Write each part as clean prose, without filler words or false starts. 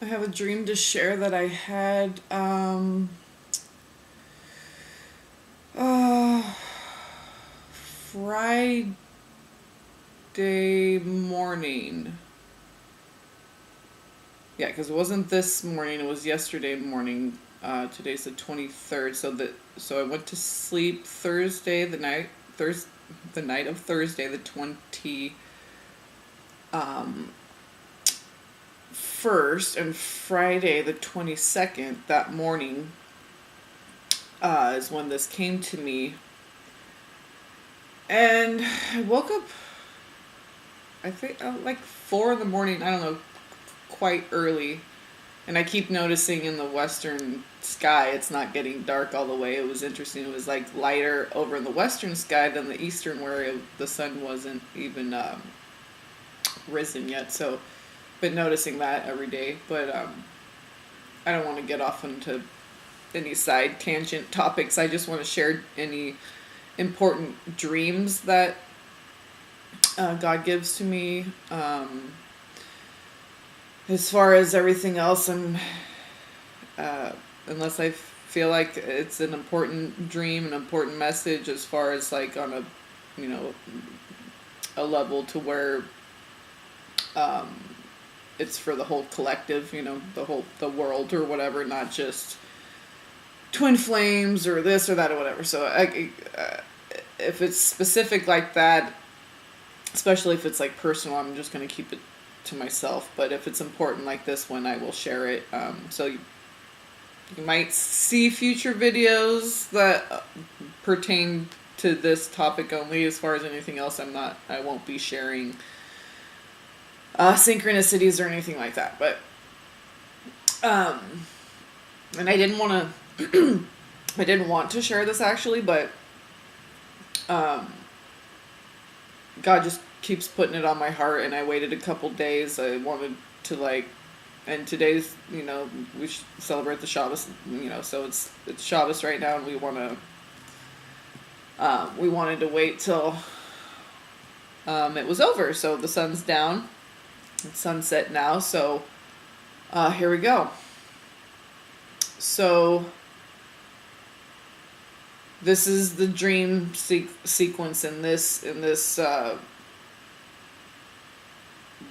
I have a dream to share that I had uh, Friday morning. Yeah, because it wasn't this morning, it was yesterday morning. Today's the 23rd, so I went to sleep Thursday the night of Thursday the 21st, and Friday the 22nd, that morning, is when this came to me. And I woke up, I think, like 4 in the morning, I don't know, quite early. And I keep noticing in the western sky, it's not getting dark all the way. It was interesting. It was like lighter over in the western sky than the eastern, where the sun wasn't even risen yet. So, been noticing that every day. But I don't want to get off into any side tangent topics. I just want to share any important dreams that God gives to me. As far as everything else, unless I feel like it's an important dream, an important message, as far as like on a, you know, a level to where um, it's for the whole collective, the world or whatever, not just twin flames or this or that or whatever. So if it's specific like that, especially if it's like personal, I'm just going to keep it to myself. But if it's important like this one, I will share it. So you might see future videos that pertain to this topic only. As far as anything else, I won't be sharing synchronicities or anything like that. But and I didn't want to I didn't want to share this actually, but God just keeps putting it on my heart, and I waited a couple days. I wanted to and today's, we celebrate the Shabbos, so it's Shabbos right now, and we wanted to wait till it was over. So the sun's down, it's sunset now, so here we go. So this is the dream sequence in this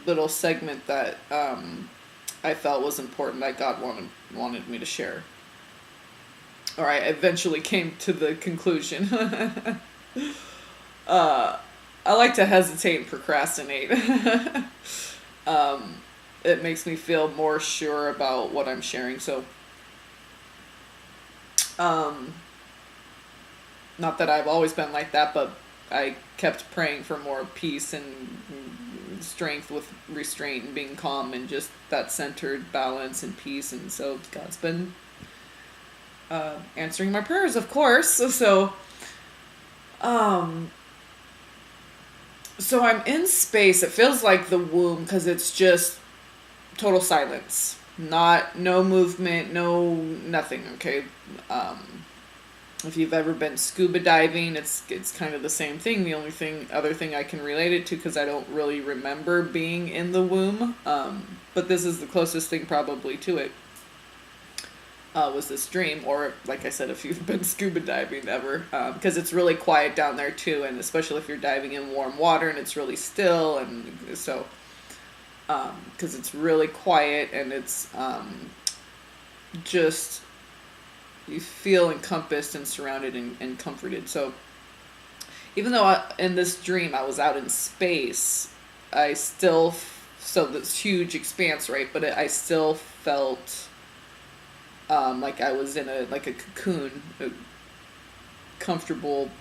little segment that I felt was important, that God wanted me to share. Or I eventually came to the conclusion. I like to hesitate and procrastinate. It makes me feel more sure about what I'm sharing. So, not that I've always been like that, but I kept praying for more peace and strength with restraint and being calm and just that centered balance and peace. And so God's been answering my prayers, of course. So I'm in space. It feels like the womb because it's just total silence, no movement, nothing. Okay. If you've ever been scuba diving, it's kind of the same thing. The only other thing I can relate it to, because I don't really remember being in the womb, but this is the closest thing probably to it, was this dream. Or like I said, if you've been scuba diving ever, because it's really quiet down there too, and especially if you're diving in warm water and it's really still, and so because it's really quiet and it's just, you feel encompassed and surrounded and comforted. So even though in this dream I was out in space, I still, so this huge expanse, right? But I still felt like I was in a cocoon, a comfortable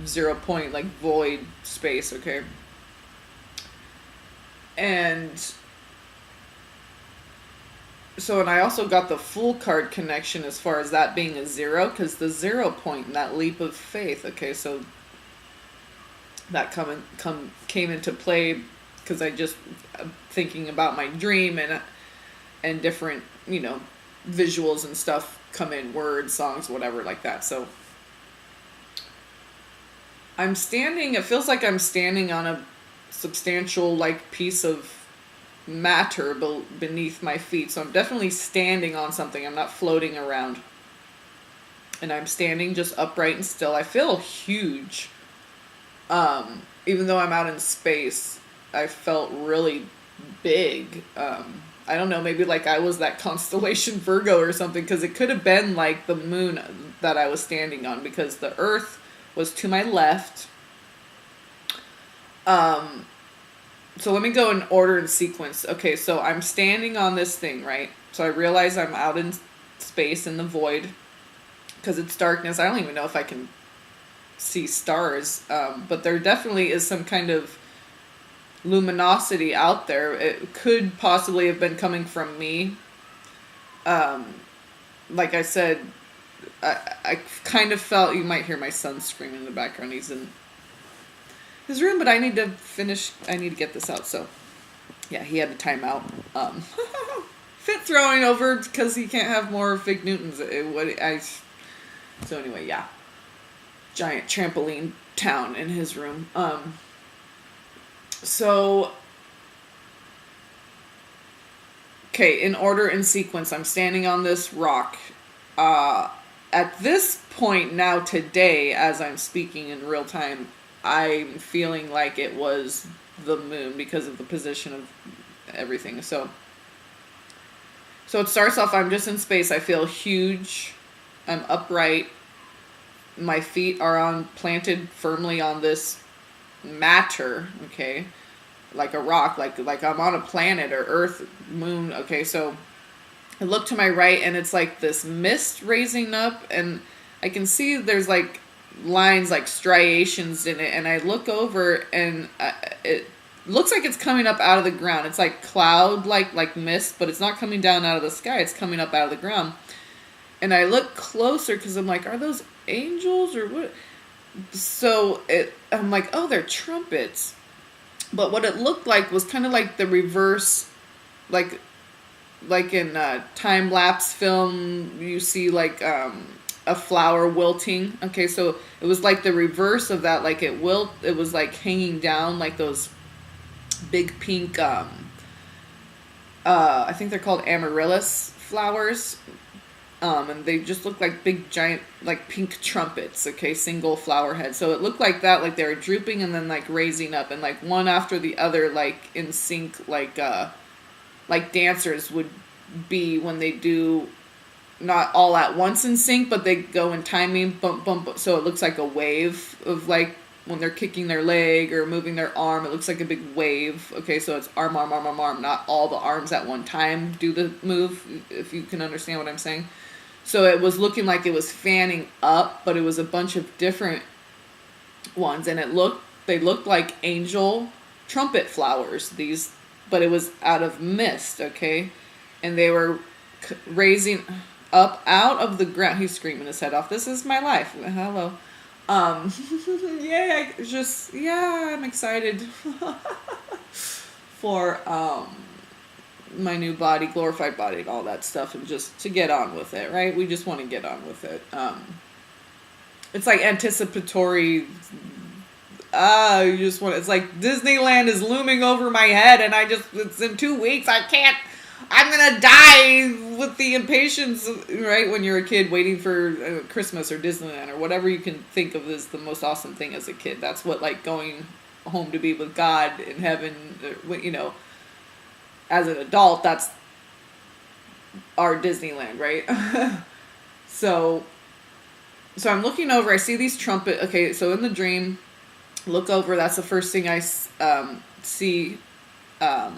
0 point, like void space, okay? And so, and I also got the Fool card connection as far as that being a 0, because the 0 point and that leap of faith. Okay, so that came into play because I just thinking about my dream and different visuals and stuff come in, words, songs, whatever like that. So it feels like I'm standing on a substantial piece of matter beneath my feet. So I'm definitely standing on something. I'm not floating around. And I'm standing just upright and still. I feel huge. Even though I'm out in space, I felt really big. I don't know, maybe like I was that constellation Virgo or something, because it could have been like the moon that I was standing on, because the earth was to my left. So let me go in order and sequence. Okay, so I'm standing on this thing, right? So I realize I'm out in space in the void because it's darkness. I don't even know if I can see stars, but there definitely is some kind of luminosity out there. It could possibly have been coming from me. Like I said, I kind of felt, you might hear my son screaming in the background. He's in his room, but I need to get this out. So yeah, he had a timeout. Fit throwing over because he can't have more Fig Newtons. So anyway, yeah. Giant trampoline town in his room. So, okay, in order and sequence, I'm standing on this rock. At this point now today, as I'm speaking in real time, I'm feeling like it was the moon because of the position of everything. So it starts off, I'm just in space. I feel huge. I'm upright. My feet are planted firmly on this matter, okay, like a rock, like I'm on a planet or Earth, moon. Okay, so I look to my right and it's like this mist raising up, and I can see there's like lines, like striations in it, and I look over and it looks like it's coming up out of the ground. It's like cloud, like mist, but it's not coming down out of the sky. It's coming up out of the ground. And I look closer because I'm like, are those angels or what? So I'm like, oh, they're trumpets. But what it looked like was kind of like the reverse, like in time-lapse film, you see like a flower wilting. Okay, so it was like the reverse of that, like it was like hanging down, like those big pink, I think they're called amaryllis flowers. And they just look like big, giant, like pink trumpets, okay, single flower head. So it looked like that, like they were drooping and then like raising up, and like one after the other, like in sync, like dancers would be when they do, not all at once in sync, but they go in timing, bump, bump. So it looks like a wave of like when they're kicking their leg or moving their arm, it looks like a big wave. Okay, so it's arm, arm, arm, arm, arm. Not all the arms at one time do the move, if you can understand what I'm saying. So it was looking like it was fanning up, but it was a bunch of different ones, and they looked like angel trumpet flowers. But it was out of mist, okay, and they were raising up out of the ground. He's screaming his head off. This is my life. Hello, yeah, I'm excited for my new body, glorified body, and all that stuff, and just to get on with it, right? We just want to get on with it. It's like anticipatory. It's like Disneyland is looming over my head, and it's in 2 weeks. I'm gonna die with the impatience, right? When you're a kid waiting for Christmas or Disneyland or whatever you can think of as the most awesome thing as a kid. That's what, like, going home to be with God in heaven, you know. As an adult, that's our Disneyland, right? So I'm looking over. I see these trumpet. Okay, so in the dream, look over. That's the first thing I see. I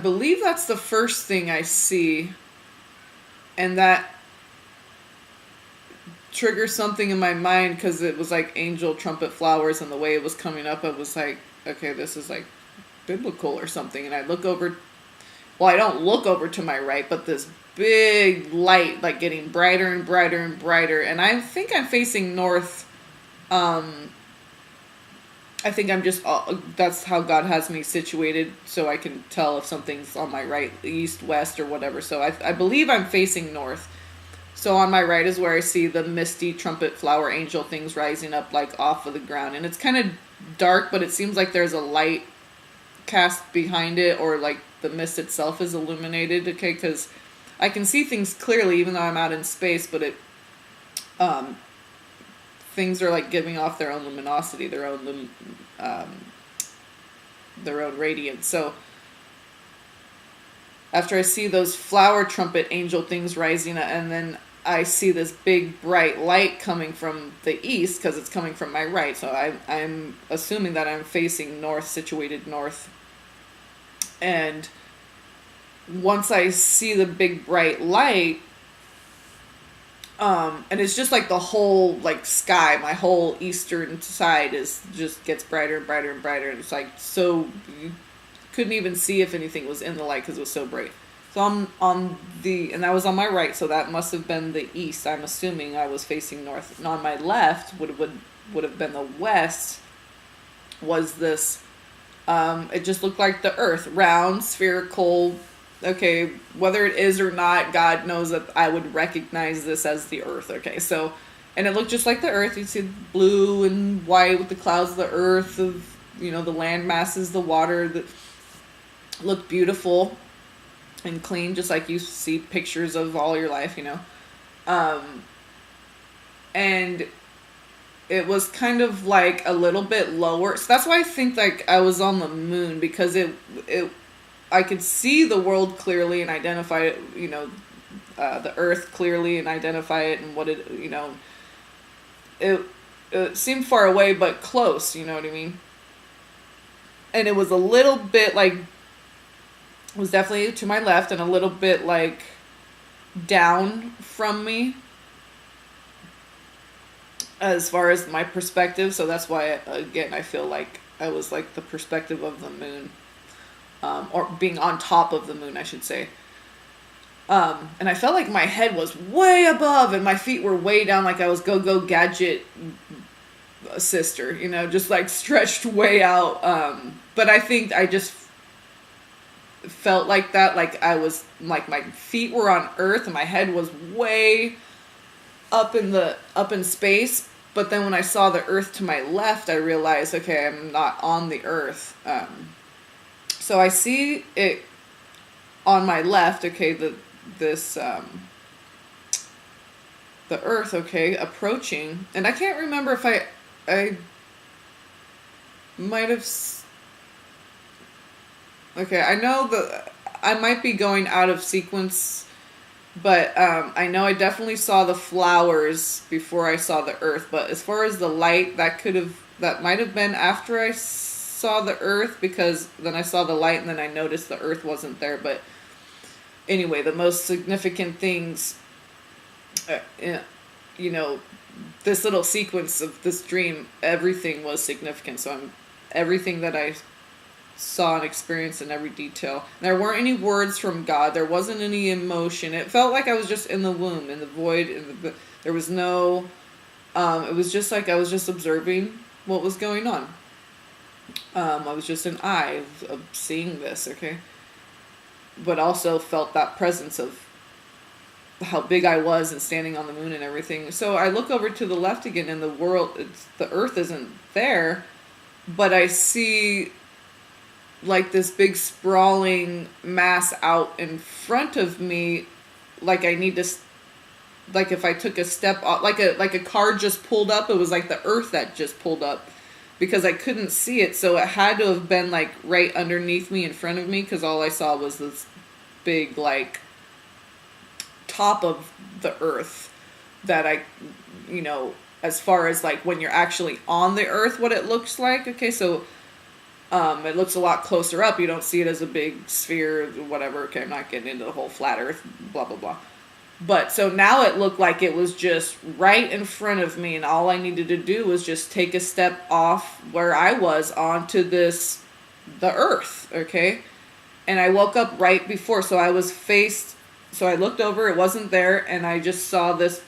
believe that's the first thing I see, and that triggers something in my mind because it was like angel trumpet flowers, and the way it was coming up, I was like, okay, this is like biblical or something. And I look over, well, I don't look over to my right, but this big light, like getting brighter and brighter and brighter, and I think I'm facing north. I think I'm just, that's how God has me situated, so I can tell if something's on my right, east, west, or whatever. So I believe I'm facing north. So on my right is where I see the misty trumpet flower angel things rising up like off of the ground, and it's kind of dark, but it seems like there's a light cast behind it, or like the mist itself is illuminated, okay, because I can see things clearly even though I'm out in space, but um, things are like giving off their own luminosity, their own radiance. So after I see those flower trumpet angel things rising, and then I see this big bright light coming from the east because it's coming from my right. So I'm assuming that I'm facing north, situated north. And once I see the big bright light, and it's just like the whole like sky, my whole eastern side is just gets brighter and brighter and brighter. And it's like, so you couldn't even see if anything was in the light because it was so bright. So and I was on my right, so that must have been the east. I'm assuming I was facing north. And on my left would have been the west. Was this? It just looked like the Earth, round, spherical. Okay, whether it is or not, God knows that I would recognize this as the Earth. Okay, so, and it looked just like the Earth. You see blue and white with the clouds of the Earth, of the land masses, the water that looked beautiful and clean, just like you see pictures of all your life, and it was kind of like a little bit lower. So that's why I think like I was on the moon, because I could see the world clearly and identify it, the Earth clearly and identify it, and what it seemed far away but close, you know what I mean? And it was a little bit like, was definitely to my left and a little bit like down from me as far as my perspective. So that's why, again, I feel like I was like the perspective of the moon, or being on top of the moon, I should say. And I felt like my head was way above and my feet were way down, like I was Go-Go Gadget sister, just like stretched way out. But I think I just felt like that, like I was like my feet were on earth and my head was way up in space. But then when I saw the earth to my left, I realized, okay, I'm not on the earth. So I see it on my left, okay, the earth, okay, approaching, and I can't remember if I might have. Okay, I know that I might be going out of sequence, but I know I definitely saw the flowers before I saw the earth. But as far as the light, that might have been after I saw the earth, because then I saw the light and then I noticed the earth wasn't there. But anyway, the most significant things, this little sequence of this dream, everything was significant. So everything that I saw and experienced in every detail. There weren't any words from God. There wasn't any emotion. It felt like I was just in the womb, in the void. There was no. It was just like I was just observing what was going on. I was just an eye of seeing this, okay? But also felt that presence of how big I was and standing on the moon and everything. So I look over to the left again, and the earth isn't there, but I see like this big sprawling mass out in front of me, like I need to, like if I took a step off, like a car just pulled up. It was like the earth that just pulled up, because I couldn't see it, so it had to have been like right underneath me, in front of me, because all I saw was this big like top of the earth that as far as like when you're actually on the earth, what it looks like. Okay, so it looks a lot closer up. You don't see it as a big sphere, whatever. Okay, I'm not getting into the whole flat earth, blah, blah, blah. But so now it looked like it was just right in front of me, and all I needed to do was just take a step off where I was onto the earth, okay? And I woke up right before, so I looked over, it wasn't there, and I just saw this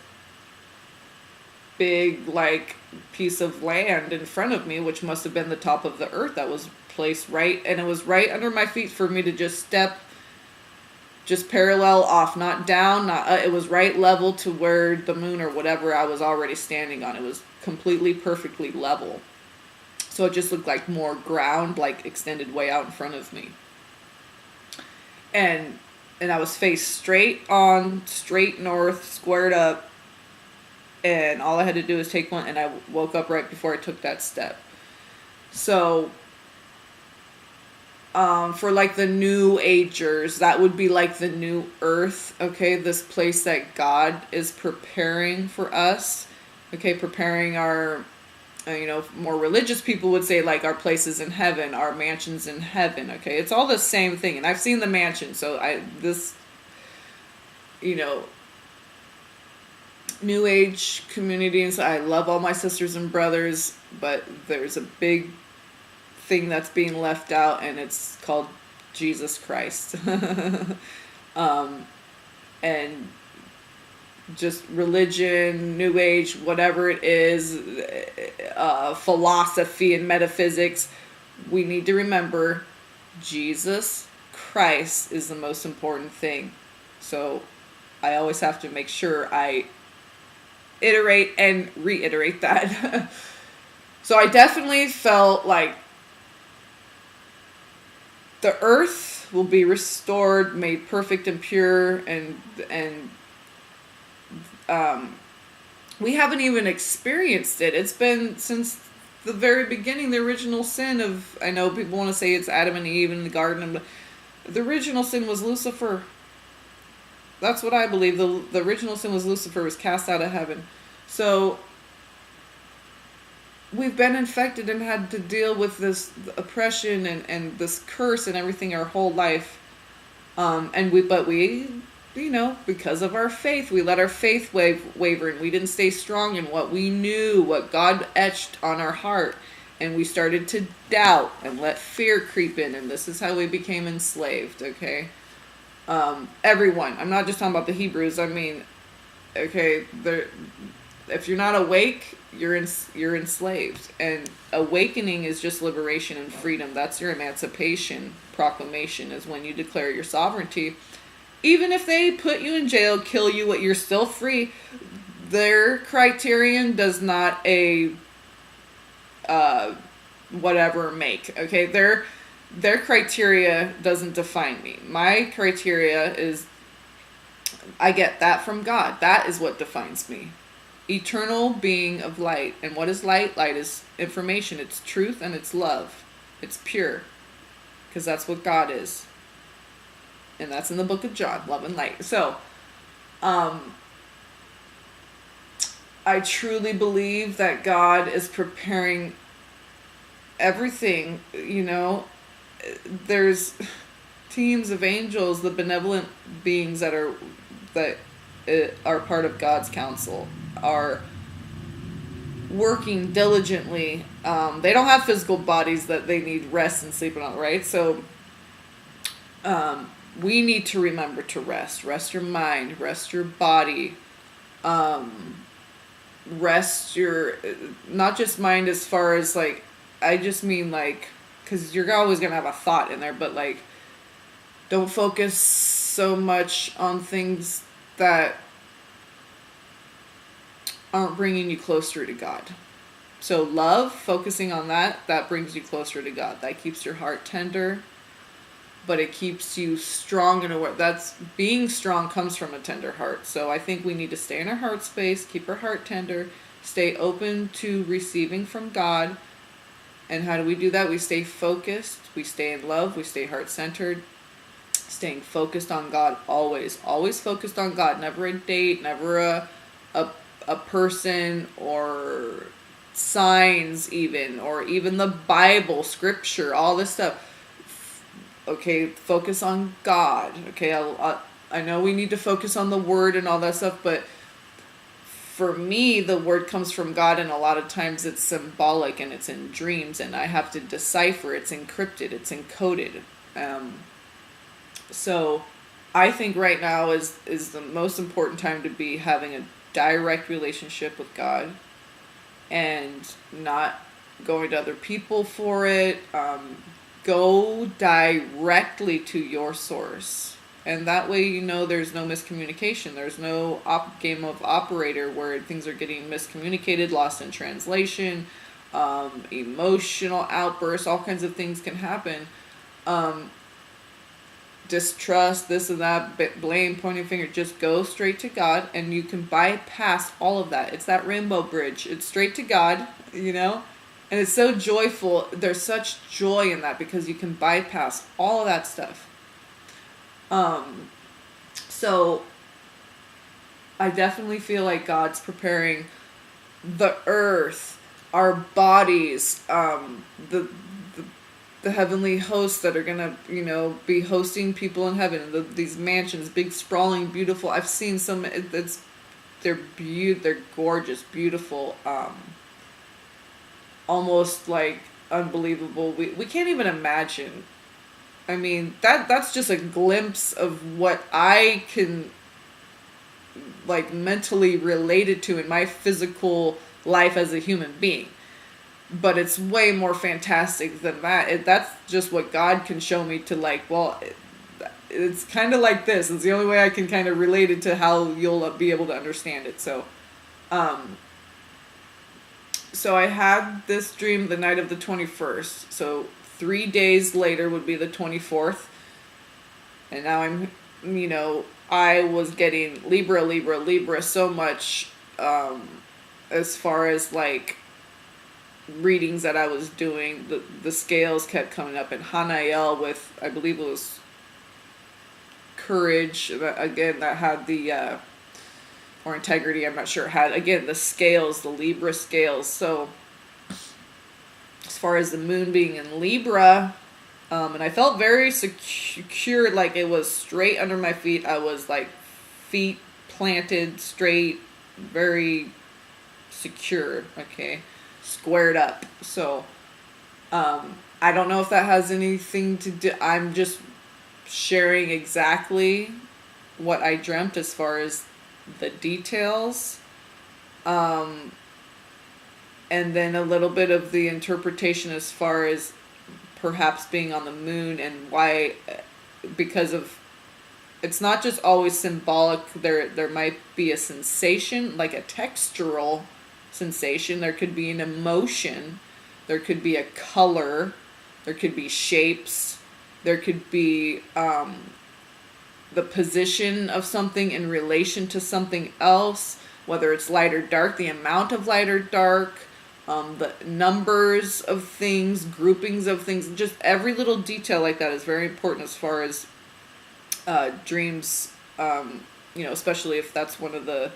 big, like, piece of land in front of me, which must have been the top of the earth that was placed right, and it was right under my feet for me to just step just parallel off, not down, not it was right level to where the moon or whatever I was already standing on. It was completely perfectly level. So it just looked like more ground, like extended way out in front of me. And I was faced straight on, straight north, squared up. And all I had to do was take one, and I woke up right before I took that step. So, for like the new agers, that would be like the new earth, okay? This place that God is preparing for us, okay? Preparing our, more religious people would say like our places in heaven, our mansions in heaven, okay? It's all the same thing. And I've seen the mansion, so New Age communities, I love all my sisters and brothers, but there's a big thing that's being left out, and it's called Jesus Christ. And just religion, New Age, whatever it is, philosophy and metaphysics, we need to remember Jesus Christ is the most important thing. So I always have to make sure I iterate and reiterate that. So I definitely felt like the earth will be restored, made perfect and pure, and we haven't even experienced it. It's been since the very beginning, the original sin of, I know people want to say it's Adam and Eve in the garden, but the original sin was Lucifer. That's what I believe. The original sin was Lucifer, was cast out of heaven. So we've been infected and had to deal with this oppression and this curse and everything our whole life. But we, because of our faith, we let our faith waver, and we didn't stay strong in what we knew, what God etched on our heart. And we started to doubt and let fear creep in. And this is how we became enslaved, okay? Everyone. I'm not just talking about the Hebrews. I mean, okay, if you're not awake, you're enslaved. And awakening is just liberation and freedom. That's your emancipation proclamation, is when you declare your sovereignty. Even if they put you in jail, kill you, you're still free. Their criterion does not whatever make. Okay, their criteria doesn't define me. My criteria is, I get that from God. That is what defines me. Eternal being of light. And what is light? Light is information. It's truth and it's love. It's pure. Because that's what God is. And that's in the book of John, love and light. So, I truly believe that God is preparing everything, There's teams of angels, the benevolent beings that are part of God's counsel, are working diligently. They don't have physical bodies that they need rest and sleep on, right? So we need to remember to rest. Rest your mind, rest your body, rest your, not just mind as far as like, I just mean like, because you're always going to have a thought in there, but like, don't focus so much on things that aren't bringing you closer to God. So love, focusing on that brings you closer to God. That keeps your heart tender, but it keeps you strong in a way. That's, being strong comes from a tender heart. So I think we need to stay in our heart space, keep our heart tender, stay open to receiving from God. And how do we do that? We stay focused, we stay in love, we stay heart-centered, staying focused on God always. Always focused on God, never a date, never a person or signs even, or even the Bible, scripture, all this stuff. Okay, focus on God. Okay, I know we need to focus on the word and all that stuff, but for me, the word comes from God, and a lot of times it's symbolic and it's in dreams, and I have to decipher. It's encrypted, it's encoded. So I think right now is the most important time to be having a direct relationship with God and not going to other people for it. Go directly to your source. And that way, there's no miscommunication. There's no game of operator where things are getting miscommunicated, lost in translation, emotional outbursts, all kinds of things can happen. Um, Distrust, this and that, blame, pointing finger, just go straight to God and you can bypass all of that. It's that rainbow bridge. It's straight to God, you know? And it's so joyful. There's such joy in that because you can bypass all of that stuff. So I definitely feel like God's preparing the earth, our bodies, the heavenly hosts that are gonna, be hosting people in heaven. These mansions, big, sprawling, beautiful. I've seen some. They're gorgeous, beautiful, almost like unbelievable. We can't even imagine. I mean, that's just a glimpse of what I can like mentally relate it to in my physical life as a human being. But it's way more fantastic than that. That's just what God can show me to like, well, it's kind of like this. It's the only way I can kind of relate it to how you'll be able to understand it. So I had this dream the night of the 21st. So 3 days later would be the 24th. And now I was getting Libra so much as far as like readings that I was doing. The scales kept coming up, and Hanael with, I believe it was courage, again, that had the or integrity, I'm not sure, had again the scales, the Libra scales. So as far as the moon being in Libra, and I felt very secure, like it was straight under my feet. I was like feet planted straight, very secure, okay, squared up. So I don't know if that has anything to do. I'm just sharing exactly what I dreamt as far as the details, and then a little bit of the interpretation as far as perhaps being on the moon and why, because of, it's not just always symbolic. There might be a sensation, like a textural sensation. There could be an emotion. There could be a color. There could be shapes. There could be the position of something in relation to something else, whether it's light or dark, the amount of light or dark, the numbers of things, groupings of things, just every little detail like that is very important as far as dreams, especially if that's one of the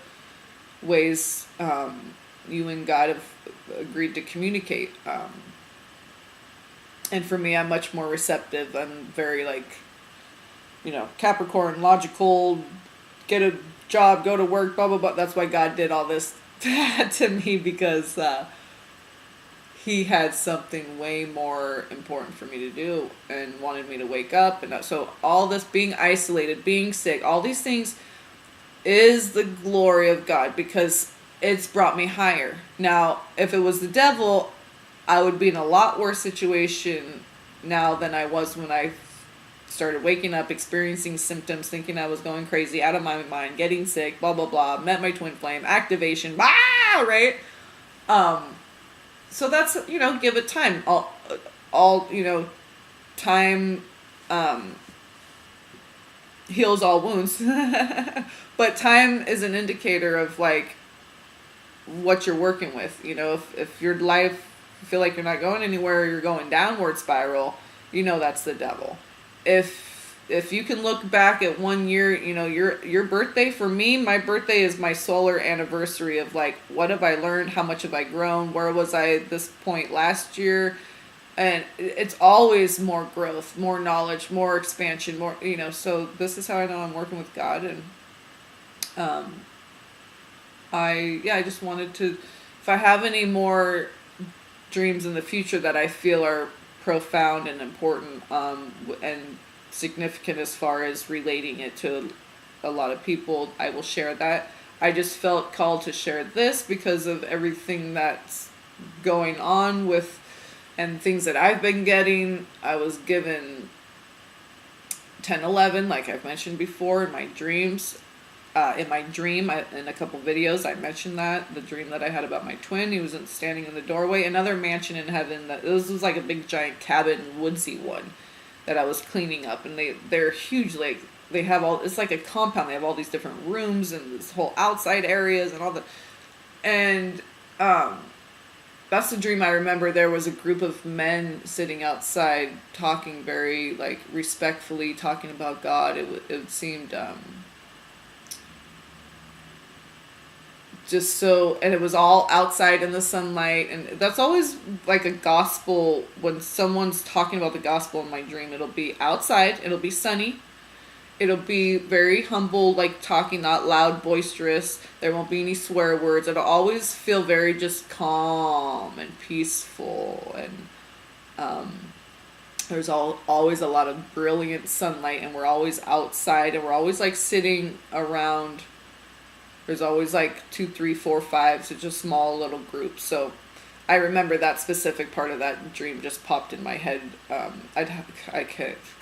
ways you and God have agreed to communicate. And for me, I'm much more receptive. I'm very Capricorn, logical, get a job, go to work, blah, blah, blah. That's why God did all this to me, because he had something way more important for me to do and wanted me to wake up. And so all this, being isolated, being sick, all these things is the glory of God, because it's brought me higher. Now, if it was the devil, I would be in a lot worse situation now than I was when I started waking up, experiencing symptoms, thinking I was going crazy, out of my mind, getting sick, blah, blah, blah, met my twin flame, activation, right? So that's, give it time. All time heals all wounds. But time is an indicator of what you're working with. If your life, you feel like you're not going anywhere, you're going downward spiral, that's the devil. If you can look back at 1 year, your birthday, for me, my birthday is my solar anniversary of what have I learned? How much have I grown? Where was I at this point last year? And it's always more growth, more knowledge, more expansion, more, so this is how I know I'm working with God. And I just wanted to, if I have any more dreams in the future that I feel are profound and important, and significant as far as relating it to a lot of people, I will share that. I just felt called to share this because of everything that's going on with, and things that I've been getting. I was given 1011, like I've mentioned before, in my dreams. in my dream, in a couple videos, I mentioned that the dream that I had about my twin. He was standing in the doorway. Another mansion in heaven. This was like a big giant cabin, woodsy one that I was cleaning up, and they're huge. Like they have all. It's like a compound. They have all these different rooms and this whole outside areas and all the, and that's the dream I remember. There was a group of men sitting outside talking very like respectfully, talking about God. It seemed just so, and it was all outside in the sunlight, and that's always like a gospel. When someone's talking about the gospel in my dream, it'll be outside, it'll be sunny, it'll be very humble, like talking, not loud, boisterous. There won't be any swear words. It'll always feel very just calm and peaceful, and there's always a lot of brilliant sunlight, and we're always outside, and we're always like sitting around. There's always like 2, 3, 4, 5, such a small little group. So I remember that specific part of that dream just popped in my head. I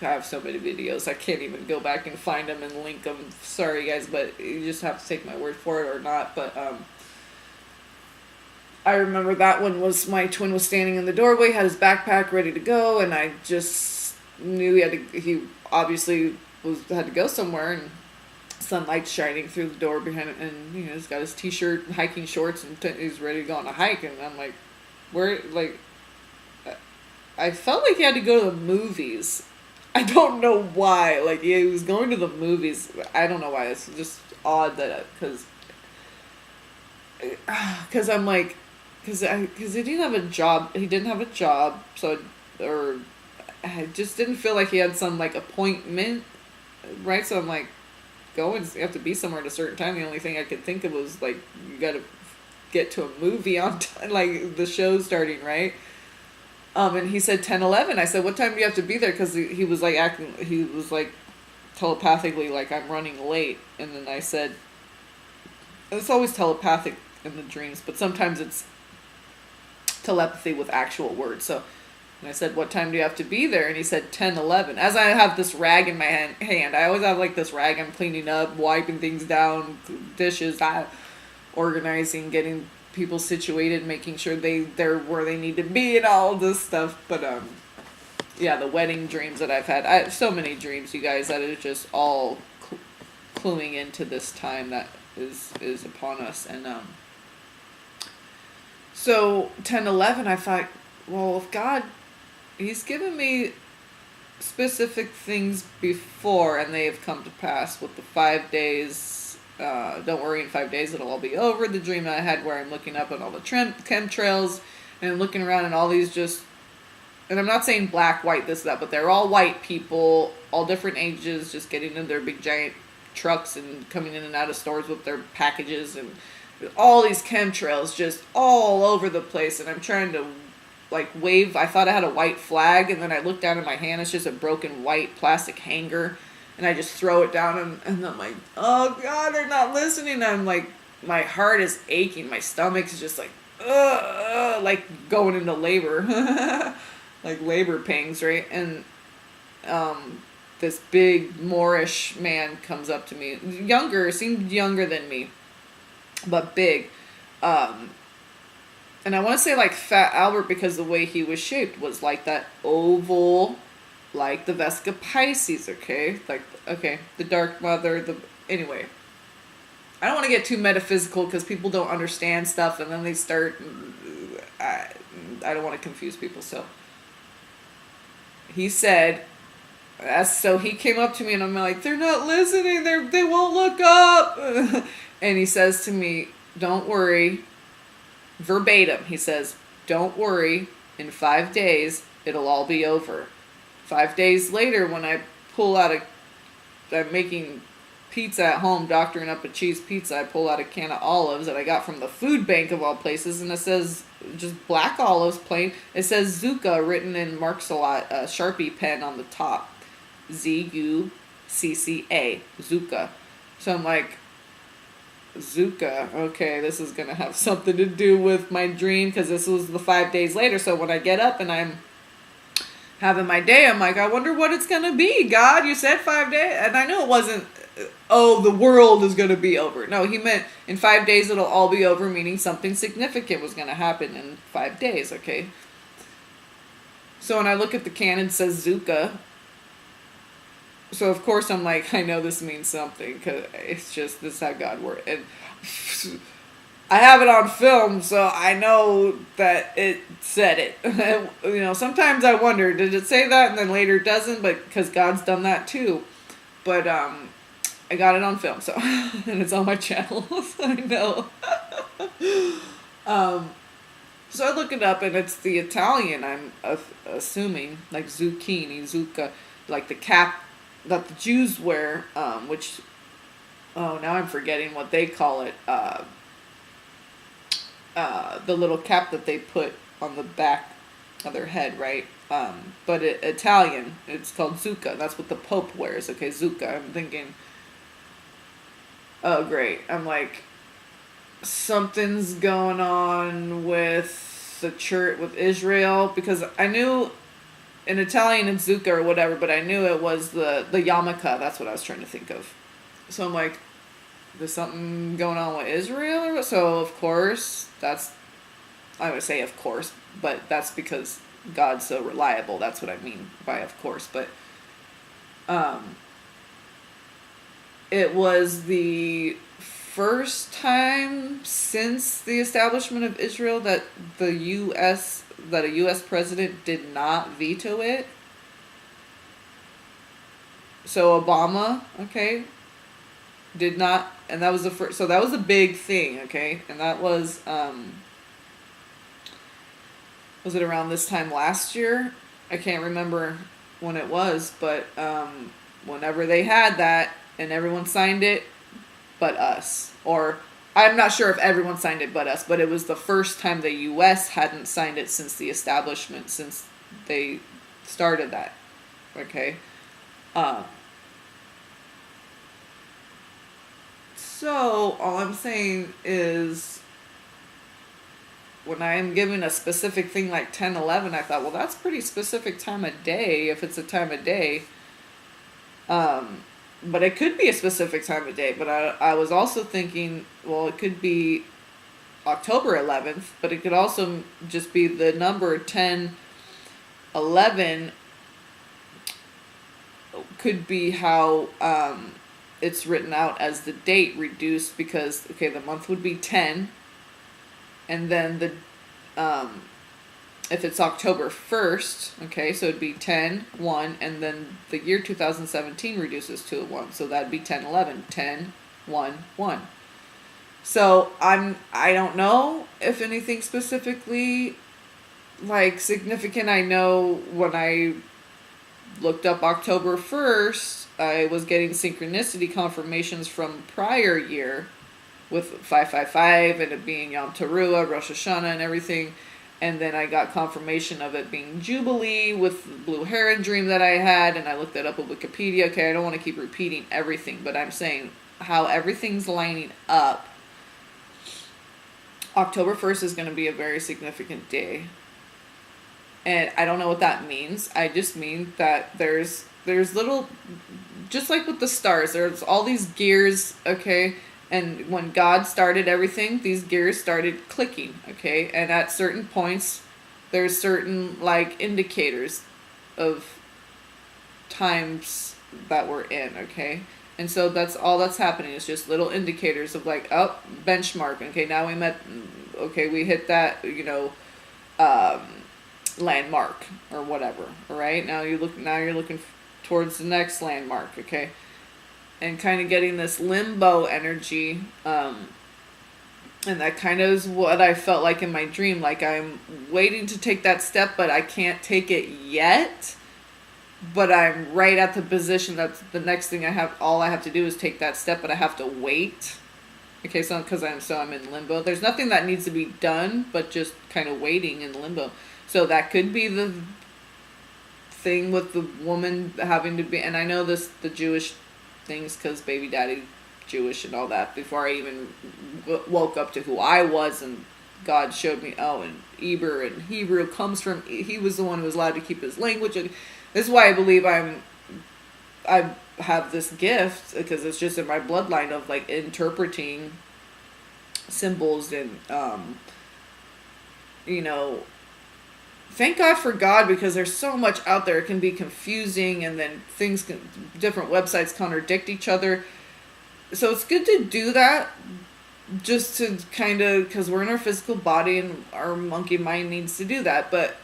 have so many videos. I can't even go back and find them and link them. Sorry guys, but you just have to take my word for it or not. But I remember that one was my twin was standing in the doorway, had his backpack ready to go, and I just knew he obviously had to go somewhere, and sunlight shining through the door behind him, and he's got his t-shirt, hiking shorts, and he's ready to go on a hike. And I'm like, where? Like, I felt like he had to go to the movies. I don't know why. Like, he was going to the movies. I don't know why. It's just odd that because I'm like, because he didn't have a job. He didn't have a job, so I just didn't feel like he had some like appointment, right? So I'm like, you have to be somewhere at a certain time. The only thing I could think of was like, you got to get to a movie on time, like the show's starting, right? And he said 10:11. I said, what time do you have to be there? Because he was like he was like telepathically like, I'm running late. And then I said, it's always telepathic in the dreams, but sometimes it's telepathy with actual words. So, and I said, what time do you have to be there? And he said 10:11. As I have this rag in my hand, I always have like this rag I'm cleaning up, wiping things down, dishes, organizing, getting people situated, making sure they're where they need to be, and all this stuff. But yeah, the wedding dreams that I've had, I have so many dreams, you guys, that is just all cluing into this time that is upon us. And so 10:11, I thought, well, if God, he's given me specific things before, and they have come to pass with the 5 days. Don't worry, in 5 days it'll all be over. The dream I had where I'm looking up at all the chemtrails, and I'm looking around and all these just, and I'm not saying black, white, this, that, but they're all white people, all different ages, just getting in their big giant trucks and coming in and out of stores with their packages, and all these chemtrails just all over the place. And I'm trying to like wave. I thought I had a white flag, and then I look down at my hand, it's just a broken white plastic hanger, and I just throw it down, and I'm like, oh God, they're not listening. I'm like, my heart is aching, my stomach's just like like going into labor. Like labor pangs, right? And this big Moorish man comes up to me, seemed younger than me, but big. And I want to say like Fat Albert, because the way he was shaped was like that oval, like the Vesca Pisces, okay? Like, okay, the Dark Mother, anyway. I don't want to get too metaphysical because people don't understand stuff, and then they start, I don't want to confuse people, so. He said, so he came up to me, and I'm like, they're not listening, they won't look up. And he says to me, don't worry, verbatim, he says, don't worry, in 5 days, it'll all be over. 5 days later, when I pull out I'm making pizza at home, doctoring up a cheese pizza, I pull out a can of olives that I got from the food bank of all places, and it says, just black olives, plain, it says Zucca written in Marks-a-Lot, Sharpie pen on the top. Z-U-C-C-A, Zucca. So I'm like, Zucca, okay, this is gonna have something to do with my dream, because this was the 5 days later. So when I get up and I'm having my day, I'm like, I wonder what it's gonna be. God, you said 5 days, and I knew it wasn't oh, the world is going to be over. No, he meant in 5 days it'll all be over, meaning something significant was going to happen in 5 days, okay? So when I look at the canon, it says Zuka. So of course I'm like, I know this means something, because it's just, this is how God works. And I have it on film, so I know that it said it. You know, sometimes I wonder, did it say that and then later it doesn't? But because God's done that too. But I got it on film, so and it's on my channel, so I know. So I look it up, and it's the Italian. I'm assuming, like zucchini, zucca, like the cap that the Jews wear, which, oh, now I'm forgetting what they call it. The little cap that they put on the back of their head, right? But Italian, it's called zucca. That's what the Pope wears. Okay, zucca. I'm thinking, oh, great. I'm like, something's going on with the church, with Israel, because I knew in Italian it's zucca or whatever, but I knew it was the yarmulke. That's what I was trying to think of. So I'm like, there's something going on with Israel, or what? So of course I would say of course, but that's because God's so reliable. That's what I mean by of course. But it was the first time since the establishment of Israel that a U.S. president did not veto it. So Obama, okay, did not, and that was the first. So that was a big thing, okay, and that was it around this time last year? I can't remember when it was, but whenever they had that and everyone signed it, but us. Or I'm not sure if everyone signed it but us, but it was the first time the U.S. hadn't signed it since the establishment, since they started that. Okay? So all I'm saying is, when I am given a specific thing like 10/11, I thought, well, that's pretty specific time of day if it's a time of day. But it could be a specific time of day. But I was also thinking, well, it could be October 11th, but it could also just be the number 10/11 could be how it's written out as the date reduced, because, okay, the month would be 10, and then the if it's October 1st, okay, so it'd be 10/1, and then the year 2017 reduces to a 1, so that'd be 10/11, 10/1/1. So I don't know if anything specifically like significant. I know when I looked up October 1st, I was getting synchronicity confirmations from prior year with 555 and it being Yom Teruah, Rosh Hashanah, and everything. And then I got confirmation of it being Jubilee with the Blue Heron dream that I had, and I looked that up on Wikipedia. Okay, I don't want to keep repeating everything, but I'm saying how everything's lining up. October 1st is going to be a very significant day. And I don't know what that means. I just mean that there's little, just like with the stars, there's all these gears, okay? And when God started everything, these gears started clicking, okay? And at certain points, there's certain, like, indicators of times that we're in, okay? And so that's all that's happening. It's just little indicators of, like, oh, benchmark. Okay, now we hit that, landmark or whatever, all right? Now you're looking towards the next landmark, okay? And kind of getting this limbo energy, and that kind of is what I felt like in my dream. Like I'm waiting to take that step, but I can't take it yet. But I'm right at the position that the next thing all I have to do is take that step, but I have to wait. Okay, so because I'm in limbo. There's nothing that needs to be done, but just kind of waiting in limbo. So that could be the thing with the woman having to be, and I know the Jewish things because baby daddy Jewish and all that, before I even woke up to who I was, and God showed me, and Hebrew comes from, he was the one who was allowed to keep his language. And this is why I believe I'm I have this gift because it's just in my bloodline of like interpreting symbols and you know, thank God for God, because there's so much out there. It can be confusing, and then different websites contradict each other. So it's good to do that, just to kind of, because we're in our physical body and our monkey mind needs to do that, but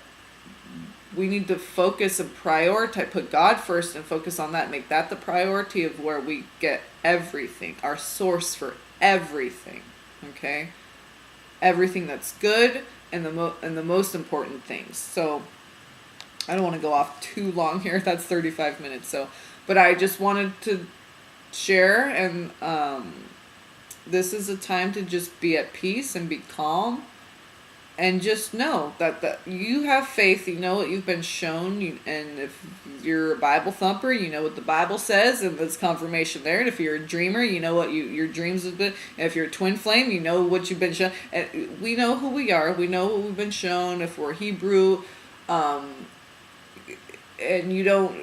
we need to focus and prioritize, put God first and focus on that, make that the priority of where we get everything, our source for everything, okay? Everything that's good and the most important things. So I don't want to go off too long here. That's 35 minutes. So, but I just wanted to share, and this is a time to just be at peace and be calm, and just know that you have faith. You know what you've been shown, and if you're a Bible thumper, you know what the Bible says, and there's confirmation there. And if you're a dreamer, you know what your dreams have been. And if you're a twin flame, you know what you've been shown. And we know who we are. We know what we've been shown. If we're Hebrew, and you don't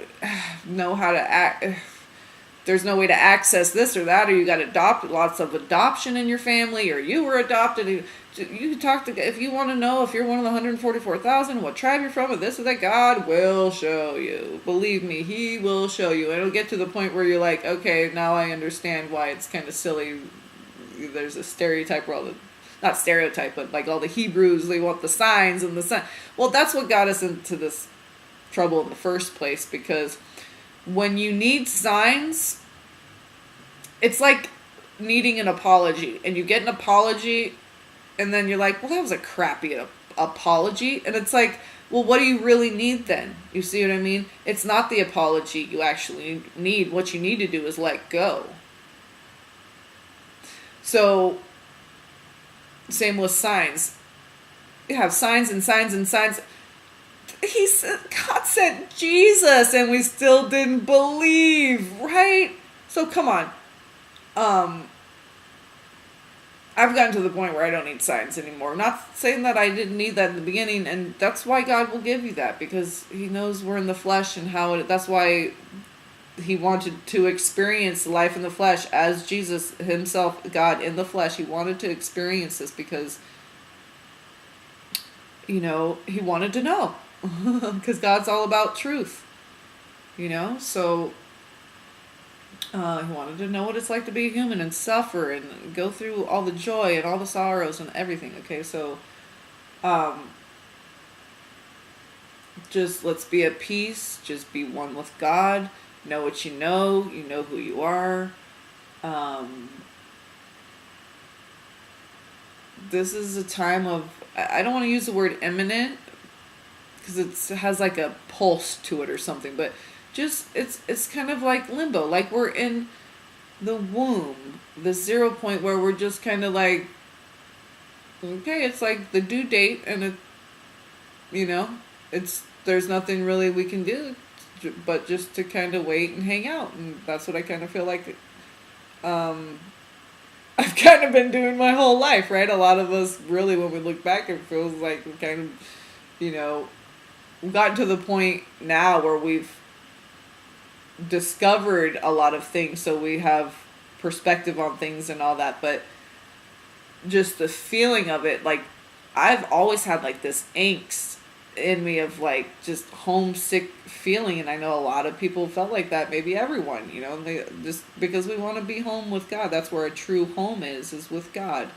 know how to act, there's no way to access this or that, or you got lots of adoption in your family, or you were adopted. You can talk to, if you want to know if you're one of the 144,000, what tribe you're from, or this or that, God will show you. Believe me, He will show you. And it'll get to the point where you're like, okay, now I understand why it's kind of silly. There's a stereotype where not stereotype, but like all the Hebrews, they want the signs and the sign. Well, that's what got us into this trouble in the first place, because when you need signs, it's like needing an apology, and you get an apology, and then you're like, well, that was a crappy apology. And it's like, well, what do you really need then? You see what I mean? It's not the apology you actually need. What you need to do is let go. So, same with signs. You have signs and signs and signs. God sent Jesus, and we still didn't believe, right? So come on. I've gotten to the point where I don't need signs anymore. I'm not saying that I didn't need that in the beginning, and that's why God will give you that, because He knows we're in the flesh and that's why He wanted to experience life in the flesh as Jesus Himself, God in the flesh. He wanted to experience this because, He wanted to know. Because God's all about truth, so He wanted to know what it's like to be human and suffer and go through all the joy and all the sorrows and everything. Okay, so just let's be at peace, just be one with God, know what you know who you are. This is a time of, I don't want to use the word imminent, because it has like a pulse to it or something, but just it's kind of like limbo, like we're in the womb, the 0 point where we're just kind of like, okay, it's like the due date, and there's nothing really we can do but just to kind of wait and hang out, and that's what I kind of feel like I've kind of been doing my whole life, right? A lot of us, really, when we look back, it feels like we kind of, we've gotten to the point now where we've discovered a lot of things, so we have perspective on things and all that, but just the feeling of it, like, I've always had like this angst in me of like just homesick feeling, and I know a lot of people felt like that, maybe everyone, they just, because we want to be home with God. That's where a true home is with God.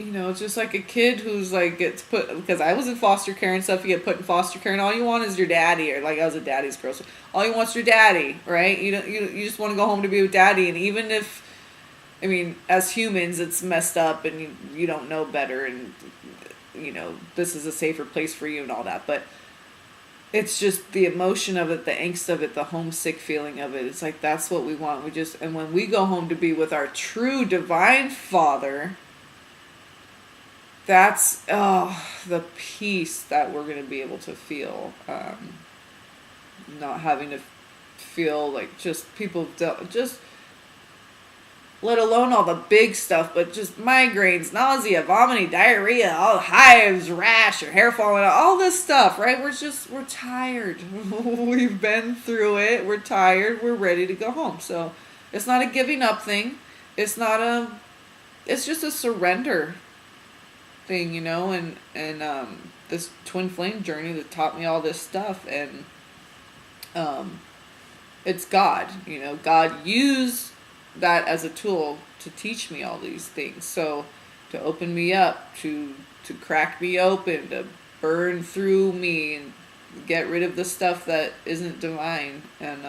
It's just like a kid who's like gets put, because I was in foster care and stuff, you get put in foster care and all you want is your daddy, or like I was a daddy's girl, so all you want's your daddy, right? You just want to go home to be with daddy, and even if, as humans, it's messed up and you don't know better, and this is a safer place for you and all that, but it's just the emotion of it, the angst of it, the homesick feeling of it. It's like, that's what we want. And when we go home to be with our true divine Father, that's the peace that we're going to be able to feel. Not having to feel like just people, just let alone all the big stuff, but just migraines, nausea, vomiting, diarrhea, all hives, rash, your hair falling out, all this stuff, right? We're tired. We've been through it. We're tired. We're ready to go home. So it's not a giving up thing. It's just a surrender thing, and this twin flame journey that taught me all this stuff, and it's God, God used that as a tool to teach me all these things. So to open me up, to crack me open, to burn through me and get rid of the stuff that isn't divine. And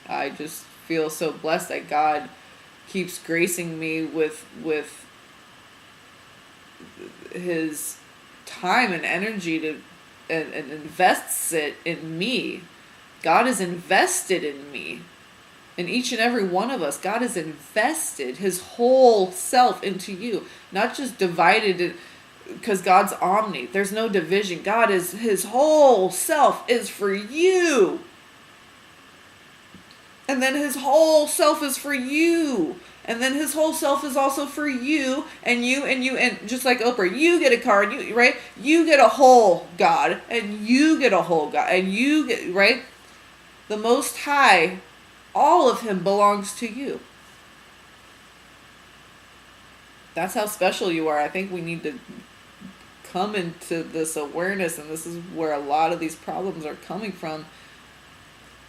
I just feel so blessed that God keeps gracing me with his time and energy and invests it in me. God is invested in me. In each and every one of us, God has invested his whole self into you. Not just divided it, because God's omni. There's no division. His whole self is for you. And then his whole self is for you. And then his whole self is also for you and you and you. And just like Oprah, you get a card, right? You get a whole God and you get a whole God. And you get, right? The Most High, all of him belongs to you. That's how special you are. I think we need to come into this awareness, and this is where a lot of these problems are coming from.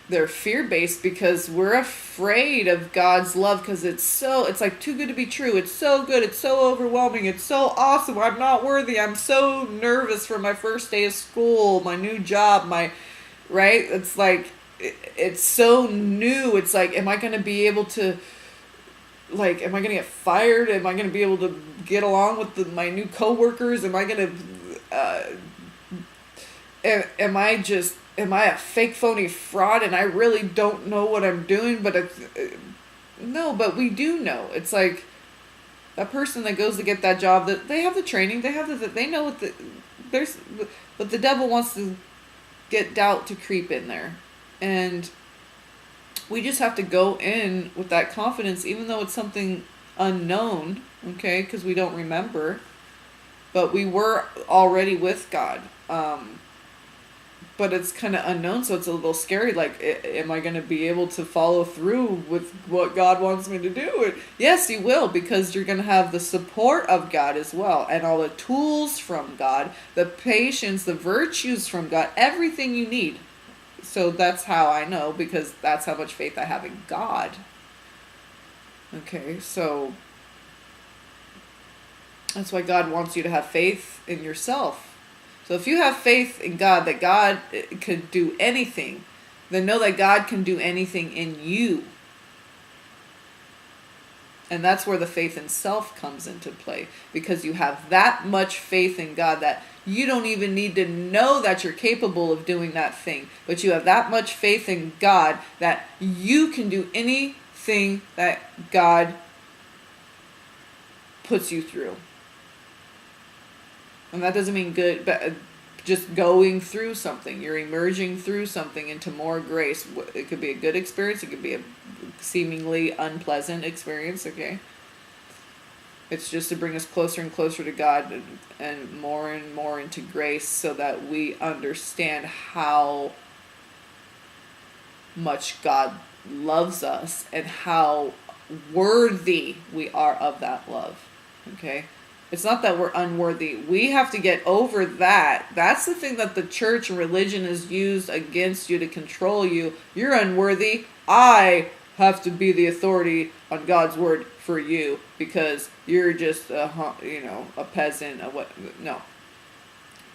They're fear-based because we're afraid of God's love because it's like too good to be true. It's so good. It's so overwhelming. It's so awesome. I'm not worthy. I'm so nervous for my first day of school, my new job, right? It's like, it's so new. It's like, am I going to be able to, am I going to get fired? Am I going to be able to get along with my new coworkers? Am I going to, am I a fake, phony fraud and I really don't know what I'm doing? But no, but we do know. It's like that person that goes to get that job, that they have the training, they know what but the devil wants to get doubt to creep in there. And we just have to go in with that confidence, even though it's something unknown, okay, because we don't remember. But we were already with God. But it's kind of unknown, so it's a little scary. Like, am I going to be able to follow through with what God wants me to do? And yes, you will, because you're going to have the support of God as well, and all the tools from God, the patience, the virtues from God, everything you need. So that's how I know, because that's how much faith I have in God. Okay, so that's why God wants you to have faith in yourself. So if you have faith in God, that God could do anything, then know that God can do anything in you. And that's where the faith in self comes into play, because you have that much faith in God that you don't even need to know that you're capable of doing that thing. But you have that much faith in God that you can do anything that God puts you through. And that doesn't mean good, but just going through something. You're emerging through something into more grace. It could be a good experience. It could be a seemingly unpleasant experience, okay? It's just to bring us closer and closer to God and more into grace, so that we understand how much God loves us and how worthy we are of that love, okay? It's not that we're unworthy. We have to get over that. That's the thing that the church and religion is used against you to control you. You're unworthy. I have to be the authority on God's word for you because you're just a peasant. No.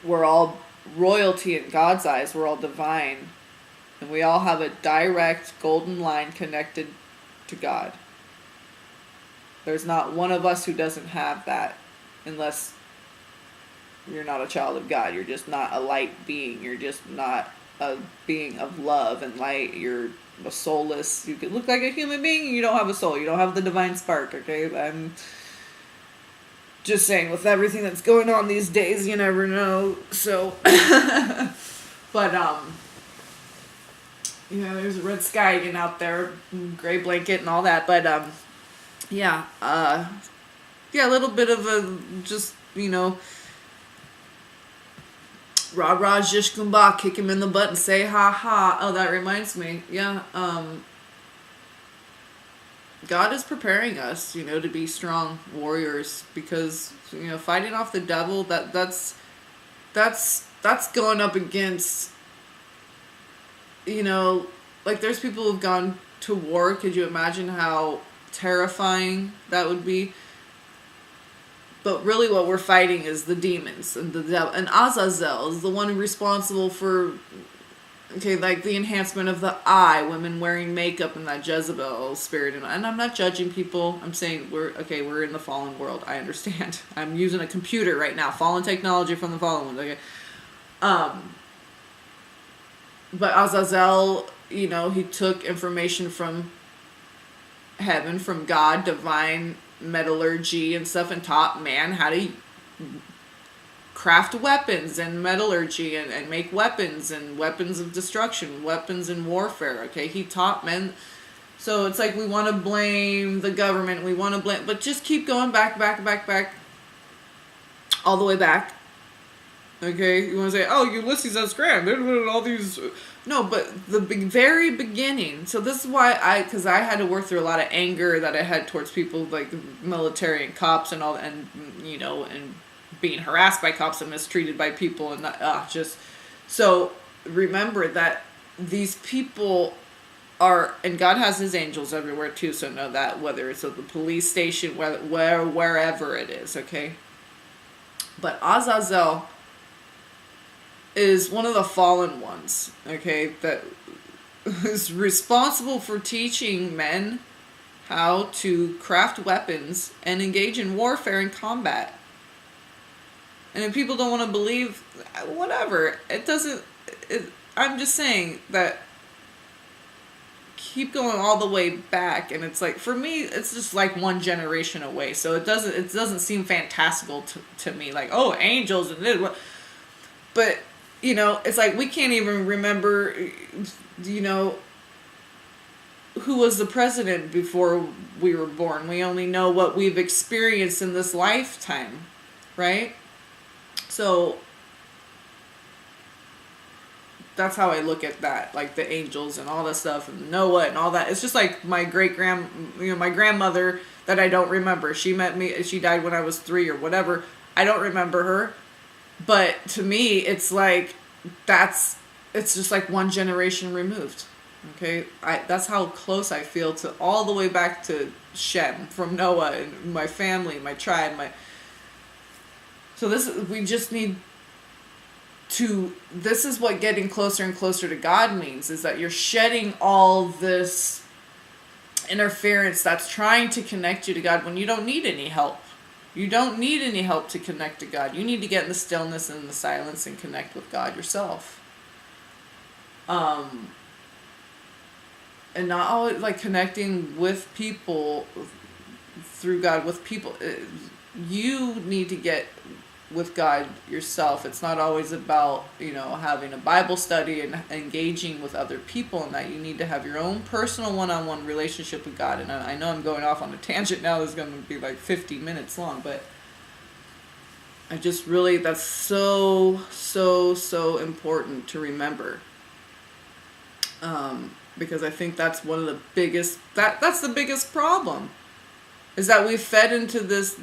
We're all royalty in God's eyes. We're all divine. And we all have a direct golden line connected to God. There's not one of us who doesn't have that. Unless you're not a child of God. You're just not a light being. You're just not a being of love and light. You're a soulless. You can look like a human being. You don't have a soul. You don't have the divine spark, okay? I'm just saying, with everything that's going on these days, you never know. So, but, there's a red sky out there, gray blanket and all that. But, yeah, yeah, a little bit of a just, rah rah jish kumbah, kick him in the butt and say ha ha. Oh, that reminds me. Yeah, God is preparing us, to be strong warriors because, fighting off the devil, that's going up against, like there's people who've gone to war. Could you imagine how terrifying that would be? But really what we're fighting is the demons and the devil. And Azazel is the one responsible for, like the enhancement of the eye, women wearing makeup and that Jezebel spirit. And I'm not judging people. I'm saying we're in the fallen world. I understand. I'm using a computer right now. Fallen technology from the fallen ones. Okay. But Azazel, he took information from heaven, from God, divine metallurgy and stuff, and taught man how to craft weapons and metallurgy and make weapons and weapons of destruction, weapons in warfare. Okay, he taught men. So it's like we want to blame the government, but just keep going back, all the way back. Okay, you want to say, oh, Ulysses S. Grant, all these. No, but the very beginning. So this is why because I had to work through a lot of anger that I had towards people like military and cops and all, and and being harassed by cops and mistreated by people, and just so remember that these people are, and God has His angels everywhere too. So know that, whether it's at the police station, wherever it is, okay. But Azazel is one of the fallen ones, okay, that is responsible for teaching men how to craft weapons and engage in warfare and combat. And if people don't want to believe, whatever, I'm just saying that keep going all the way back, and it's like, for me, it's just like one generation away, so it doesn't seem fantastical to me, like, oh, angels and this, but it's like we can't even remember, who was the president before we were born. We only know what we've experienced in this lifetime, right? So that's how I look at that, like the angels and all that stuff and Noah and all that. It's just like my my grandmother that I don't remember. She died when I was 3 or whatever. I don't remember her. But to me, it's like, it's just like one generation removed. Okay? That's how close I feel to all the way back to Shem, from Noah and my family, my tribe, so we just need this is what getting closer and closer to God means, is that you're shedding all this interference that's trying to connect you to God when you don't need any help. You don't need any help to connect to God. You need to get in the stillness and the silence and connect with God yourself. And not always like connecting with people through God with people. You need to get with God yourself. It's not always about, having a Bible study and engaging with other people, and that you need to have your own personal one-on-one relationship with God. And I know I'm going off on a tangent now. This is going to be like 50 minutes long, but I just really, that's so, so, so important to remember. Because I think that's one of the biggest, that's the biggest problem. Is that we fed into this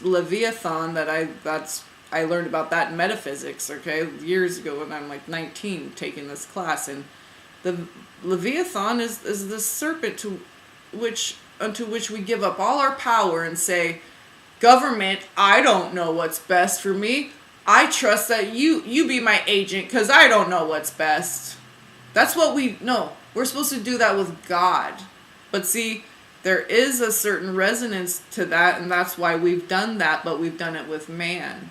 Leviathan I learned about that in metaphysics, okay, years ago when I'm like 19 taking this class, and the Leviathan is this serpent unto which we give up all our power and say, government, I don't know what's best for me. I trust that you be my agent because I don't know what's best. That's what we're supposed to do that with God. But see, there is a certain resonance to that, and that's why we've done that, but we've done it with man.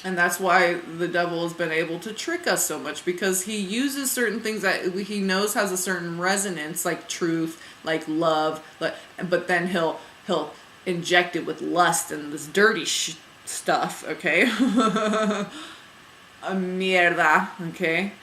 And that's why the devil has been able to trick us so much, because he uses certain things that he knows has a certain resonance, like truth, like love, but then he'll inject it with lust and this dirty stuff, okay? A mierda, okay?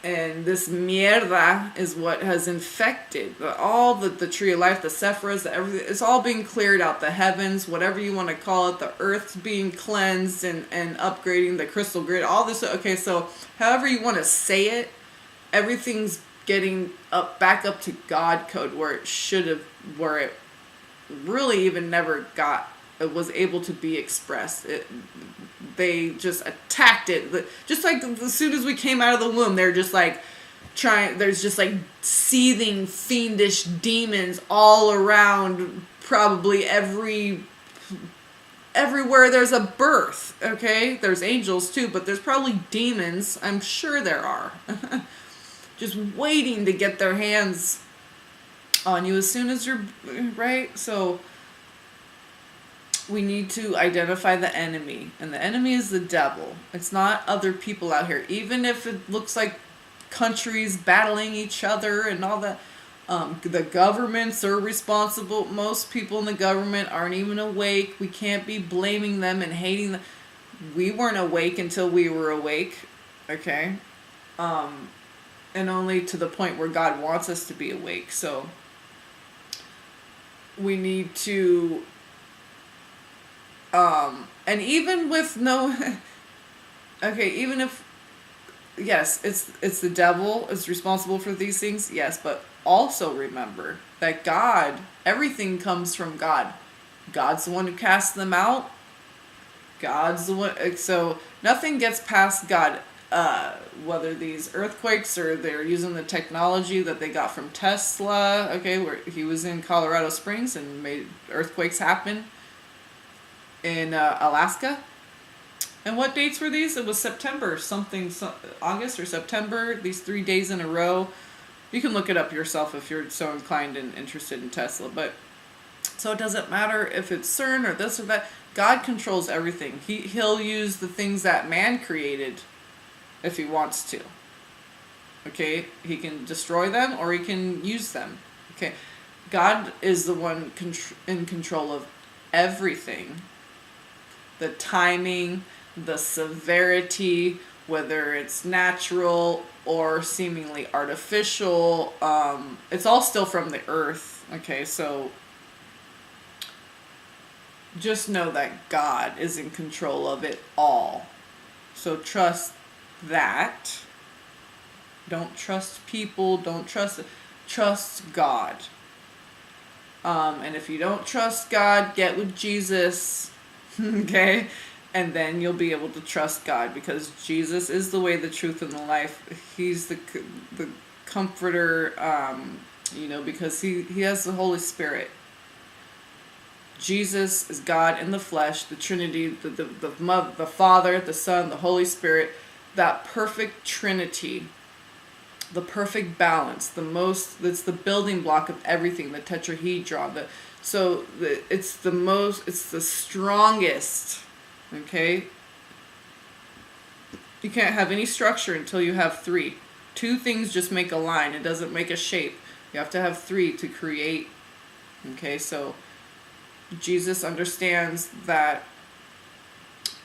And this mierda is what has infected all the tree of life, the Sephiras, everything. It's all being cleared out. The heavens, whatever you want to call it, the earth's being cleansed and upgrading, the crystal grid, all this. Okay, so however you want to say it, everything's getting back up to God code where it should have, where it really even never it was able to be expressed. They just attacked it. Just like as soon as we came out of the womb, they're just like there's just like seething, fiendish demons all around, probably everywhere there's a birth, okay? There's angels too, but there's probably demons, I'm sure there are, just waiting to get their hands on you as soon as you're, right? So we need to identify the enemy, and the enemy is the devil. It's not other people out here, even if it looks like countries battling each other and all that. The governments are responsible. Most people in the government aren't even awake. We can't be blaming them and hating them. We weren't awake until we were awake, okay? And only to the point where God wants us to be awake. So we need to and even with no okay, even if yes, it's the devil is responsible for these things, yes, but also remember that God, everything comes from God. God's the one who casts them out. God's the one, so nothing gets past God. Whether these earthquakes or they're using the technology that they got from Tesla, okay, where he was in Colorado Springs and made earthquakes happen in Alaska. And what dates were these? It was September, August or September, these 3 days in a row. You can look it up yourself if you're so inclined and interested in Tesla. But so it doesn't matter if it's CERN or this or that. God controls everything. He'll use the things that man created if he wants to. Okay? He can destroy them or he can use them. Okay? God is the one in control of everything. The timing, the severity, whether it's natural or seemingly artificial, it's all still from the earth. Okay, so just know that God is in control of it all. So trust that. Don't trust people, trust God. And if you don't trust God, get with Jesus. Okay? And then you'll be able to trust God, because Jesus is the way, the truth, and the life. He's the comforter, because he has the Holy Spirit. Jesus is God in the flesh, the Trinity, the Father, the Son, the Holy Spirit, that perfect Trinity, the perfect balance, it's the building block of everything, the tetrahedron, it's the strongest. Okay? You can't have any structure until you have three. Two things just make a line. It doesn't make a shape. You have to have three to create. Okay, so Jesus understands that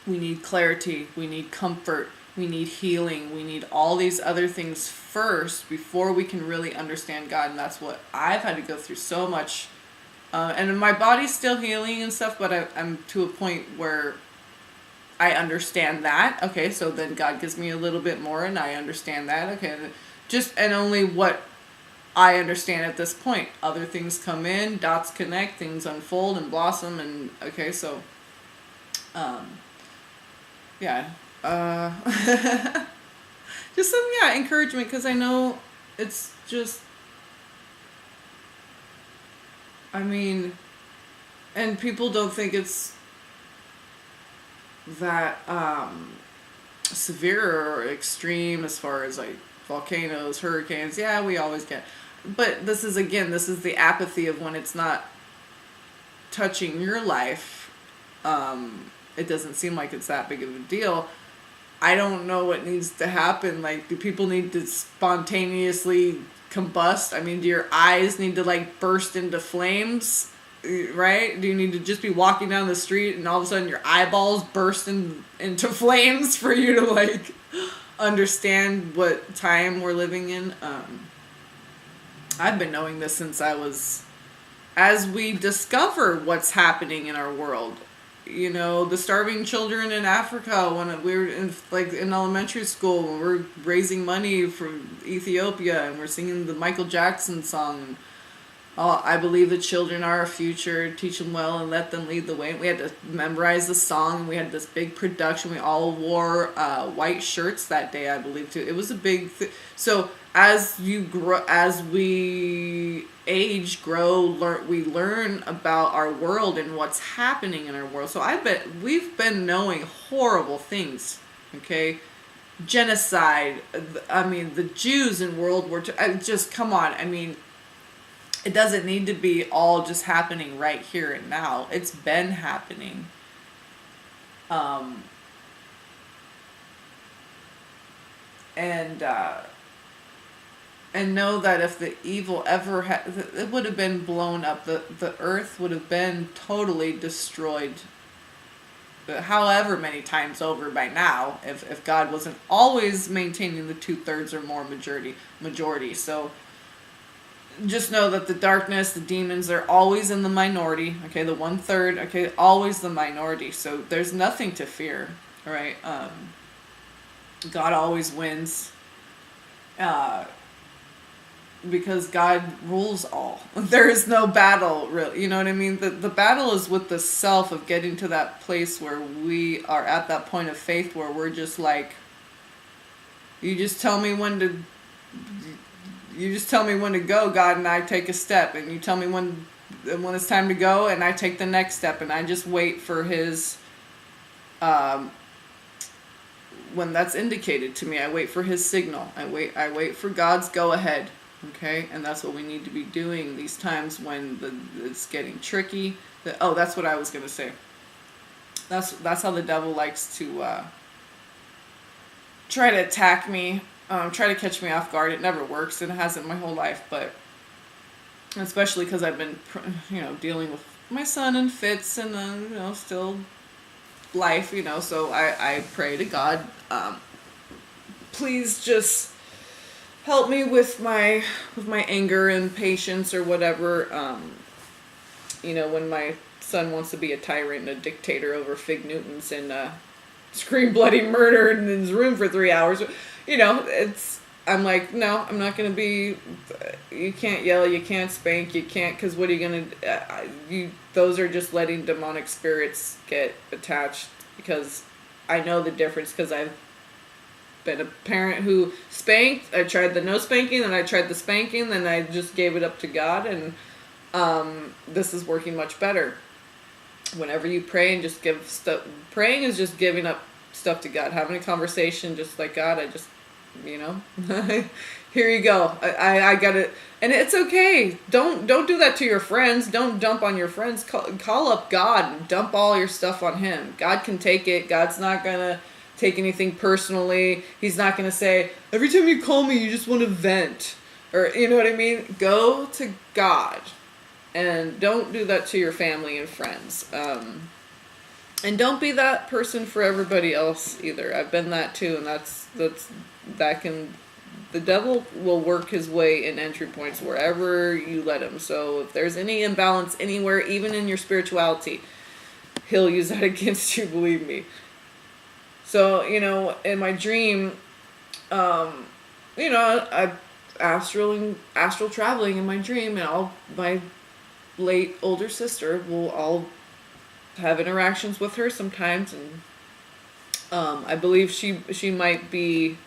we need clarity, we need comfort, we need healing, we need all these other things first before we can really understand God. And that's what I've had to go through so much. And my body's still healing and stuff, but I'm to a point where I understand that. Okay, so then God gives me a little bit more and I understand that. Okay, and only what I understand at this point. Other things come in, dots connect, things unfold and blossom, and okay, so yeah. Just some encouragement, because I know it's just, and people don't think it's that severe or extreme as far as like volcanoes, hurricanes. Yeah, we always get, but this is the apathy of when it's not touching your life. It doesn't seem like it's that big of a deal. I don't know what needs to happen. Like, do people need to spontaneously combust? Do your eyes need to like burst into flames? Right? Do you need to just be walking down the street and all of a sudden your eyeballs burst into flames for you to like, understand what time we're living in. I've been knowing this since as we discover what's happening in our world. You know, the starving children in Africa when we were in elementary school, when we're raising money from Ethiopia and we're singing the Michael Jackson song. I believe the children are our future. Teach them well and let them lead the way. We had to memorize the song. We had this big production. We all wore white shirts that day, I believe, too. It was a big thing. So as you grow, as we age, grow, we learn about our world and what's happening in our world. So I bet we've been knowing horrible things. Okay. Genocide. I mean, the Jews in World War II. Just come on. I mean, it doesn't need to be all just happening right here and now. It's been happening. And know that if the evil ever had, it would have been blown up. The earth would have been totally destroyed. However many times over by now, if God wasn't always maintaining the 2/3 or more majority. So just know that the darkness, the demons, they're always in the minority. Okay, the 1/3. Okay, always the minority. So there's nothing to fear. All right. God always wins. Because God rules all. There is no battle, really. You know what I mean? The battle is with the self of getting to that place where we are at that point of faith where we're just like, you just tell me when to go, God, and I take a step, and you tell me when it's time to go, and I take the next step, and I just wait for his, when that's indicated to me, I wait for his signal. I wait for God's go ahead. Okay, and that's what we need to be doing these times when it's getting tricky. That's what I was gonna say. That's how the devil likes to try to attack me, try to catch me off guard. It never works, and it hasn't my whole life. But especially because I've been, dealing with my son and fits, and still life. So I pray to God, please just help me with my anger and patience or whatever. When my son wants to be a tyrant and a dictator over Fig Newtons and scream bloody murder in his room for 3 hours, I'm like, no, I'm not going to be, you can't yell, you can't spank, you can't, because what are you going to, those are just letting demonic spirits get attached, because I know the difference, because I've been a parent who spanked. I tried the no spanking, then I tried the spanking, then I just gave it up to God, and this is working much better. Whenever you pray and just give stuff, praying is just giving up stuff to God, having a conversation, just like, God, I just, here you go. I got it, and it's okay. Don't do that to your friends. Don't dump on your friends. Call up God and dump all your stuff on Him. God can take it. God's not gonna take anything personally. He's not going to say, every time you call me, you just want to vent. Or, you know what I mean? Go to God. And don't do that to your family and friends. And don't be that person for everybody else either. I've been that too, and the devil will work his way in entry points wherever you let him. So if there's any imbalance anywhere, even in your spirituality, he'll use that against you, believe me. So, in my dream, I'm astral traveling in my dream, and my late older sister I'll have interactions with her sometimes, and I believe she might be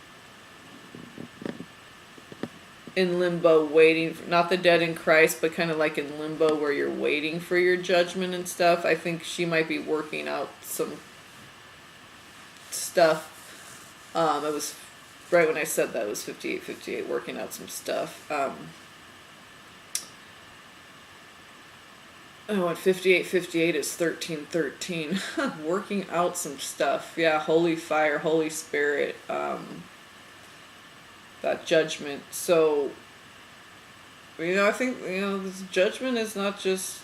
in limbo waiting, not the dead in Christ, but kind of like in limbo where you're waiting for your judgment and stuff. I think she might be working out some stuff. It was right when I said that, it was 58 working out some stuff. And 58 is 13 working out some stuff. Yeah, holy fire, Holy Spirit, that judgment. So I think this judgment is not just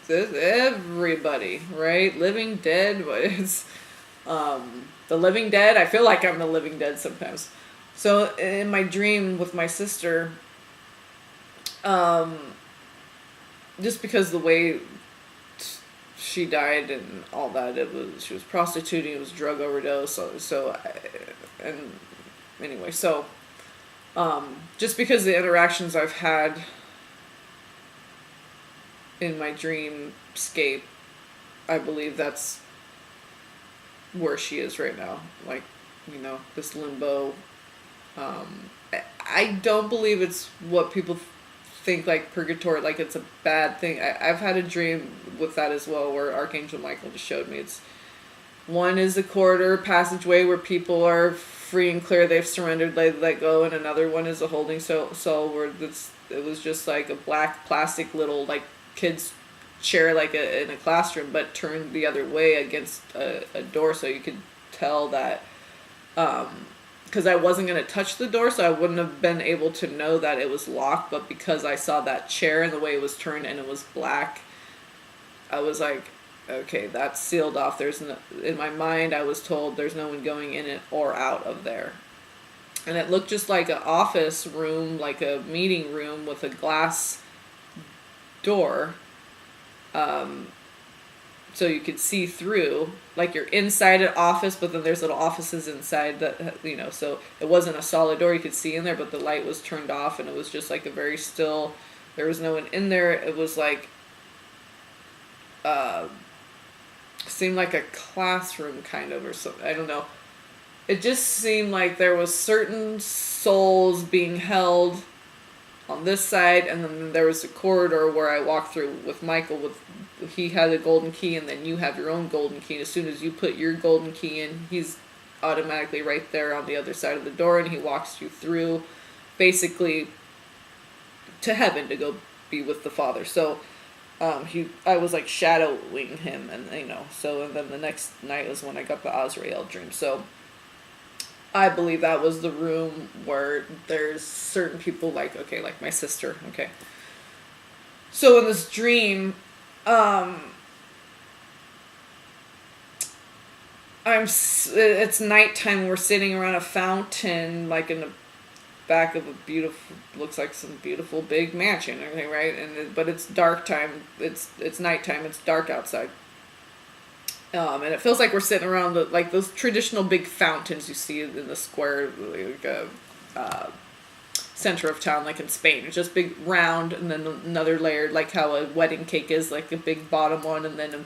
everybody, right? Living, dead, but it's the the living dead. I feel like I'm the living dead sometimes. So in my dream with my sister, just because the way she died and all that, she was prostituting, it was drug overdose. And anyway, so just because the interactions I've had in my dreamscape, I believe that's where she is right now. Like, this limbo. I don't believe it's what people think, like purgatory, like it's a bad thing. I've had a dream with that as well, where Archangel Michael just showed me one is a corridor passageway where people are free and clear, they've surrendered, they let go, and another one is a holding cell where it was just like a black plastic little like kids chair, like in a classroom, but turned the other way against a door, so you could tell that because I wasn't going to touch the door, so I wouldn't have been able to know that it was locked, but because I saw that chair and the way it was turned and it was black, I was like, okay, that's sealed off. In my mind, I was told there's no one going in it or out of there. And it looked just like an office room, like a meeting room with a glass door. So you could see through, like you're inside an office, but then there's little offices inside that, so it wasn't a solid door you could see in there, but the light was turned off and it was just like a very still, there was no one in there. It was like, seemed like a classroom kind of, or something. I don't know. It just seemed like there was certain souls being held on this side, and then there was a corridor where I walked through with Michael. He had a golden key, and then you have your own golden key. As soon as you put your golden key in, he's automatically right there on the other side of the door, and he walks you through, basically, to heaven to go be with the Father. So, I was like shadowing him, and and then the next night was when I got the Azrael dream. So I believe that was the room where there's certain people, like my sister. Okay. So in this dream, it's nighttime. We're sitting around a fountain, like in the back of a beautiful, looks like some beautiful big mansion and everything, right? But it's dark time. It's nighttime. It's dark outside. And it feels like we're sitting around like those traditional big fountains you see in the square, like center of town, like in Spain. It's just big round, and then another layer, like how a wedding cake is, like a big bottom one, and then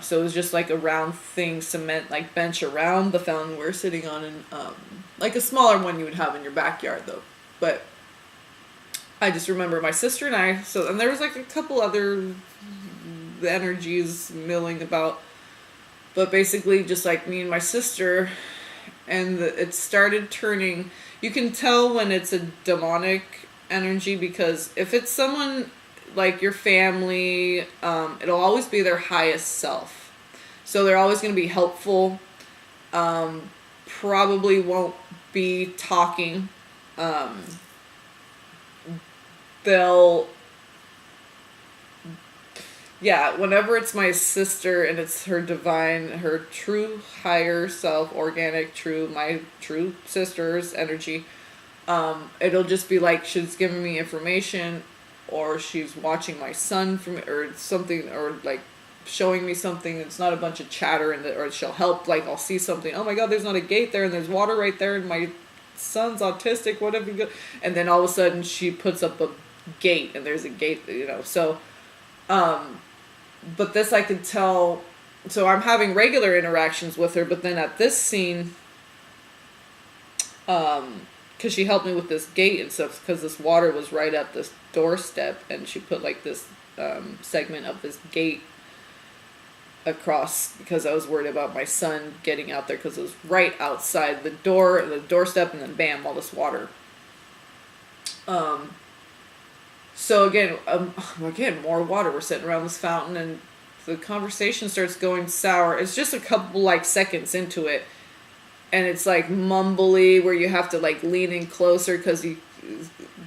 so it was just like a round thing, cement like bench around the fountain we're sitting on, and like a smaller one you would have in your backyard though. But I just remember my sister and I, and there was like a couple other energies milling about, but basically just like me and my sister, and it started turning. You can tell when it's a demonic energy, because if it's someone like your family, it'll always be their highest self. So they're always going to be helpful. Probably won't be talking. Whenever it's my sister and it's her divine, her true higher self, organic, my true sister's energy, it'll just be like she's giving me information, or she's watching my son or something, or like showing me something. It's not a bunch of chatter, or she'll help, like I'll see something, oh my god, there's not a gate there, and there's water right there, and my son's autistic, whatever, and then all of a sudden she puts up a gate, and there's a gate, so but this I could tell. So I'm having regular interactions with her, but then at this scene, because she helped me with this gate and stuff, because this water was right at this doorstep, and she put like this segment of this gate across, because I was worried about my son getting out there, because it was right outside the doorstep, and then bam, all this water. So again, more water. We're sitting around this fountain, and the conversation starts going sour. It's just a couple like seconds into it, and it's like mumbly, where you have to like lean in closer, because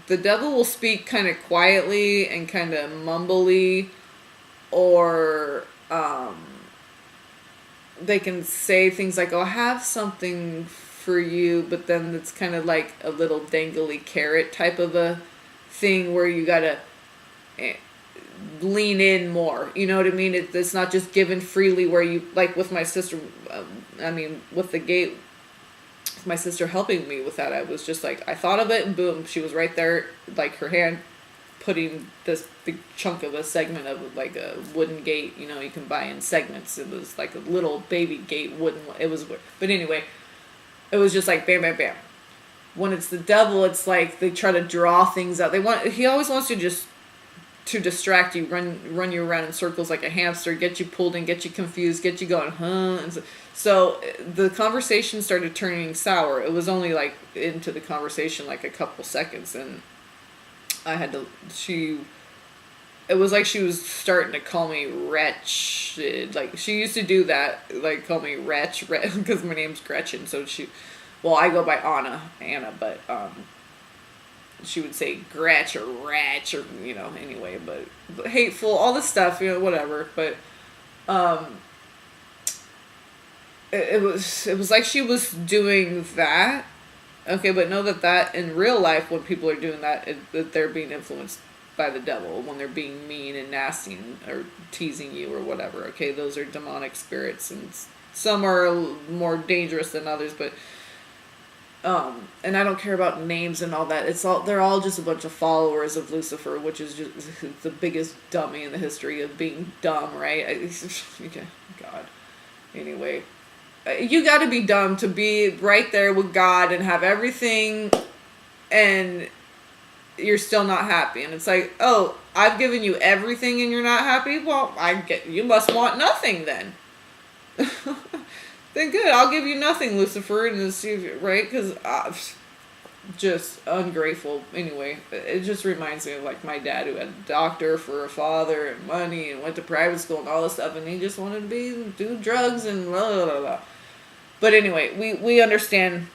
the devil will speak kind of quietly and kind of mumbly, or they can say things like, "Oh, I have something for you," but then it's kind of like a little dangly carrot type of a thing where you gotta lean in more. You know what I mean? It's not just given freely where you, like with my sister, with the gate, my sister helping me with that, I was just like, I thought of it and boom, she was right there, like her hand putting this big chunk of a segment of like a wooden gate, you know, you can buy in segments. It was like a little baby gate wooden, it was, but anyway, it was just like bam, bam, bam. When it's the devil, it's like they try to draw things out. He always wants to distract you, run you around in circles like a hamster, get you pulled in, get you confused, get you going, huh? And so the conversation started turning sour. It was only like into the conversation like a couple seconds, and it was like she was starting to call me wretched. Like she used to do that, like call me wretch, because my name's Gretchen. So I go by Anna, but she would say Gretch or Ratch or, you know, anyway, but hateful, all this stuff, you know, whatever. But it was like she was doing that. Okay, but know that in real life, when people are doing that, that they're being influenced by the devil, when they're being mean and nasty or teasing you or whatever. Okay, those are demonic spirits, and some are more dangerous than others, but and I don't care about names and all that. They're all just a bunch of followers of Lucifer, which is just the biggest dummy in the history of being dumb, right? Okay, God. Anyway, you got to be dumb to be right there with God and have everything, and you're still not happy. And it's like, oh, I've given you everything and you're not happy? Well, you must want nothing then. Then good, I'll give you nothing, Lucifer, and see, right? Because just ungrateful. Anyway, it just reminds me of like my dad, who had a doctor for a father and money and went to private school and all this stuff, and he just wanted to do drugs and blah, blah, blah, blah. But anyway, we understand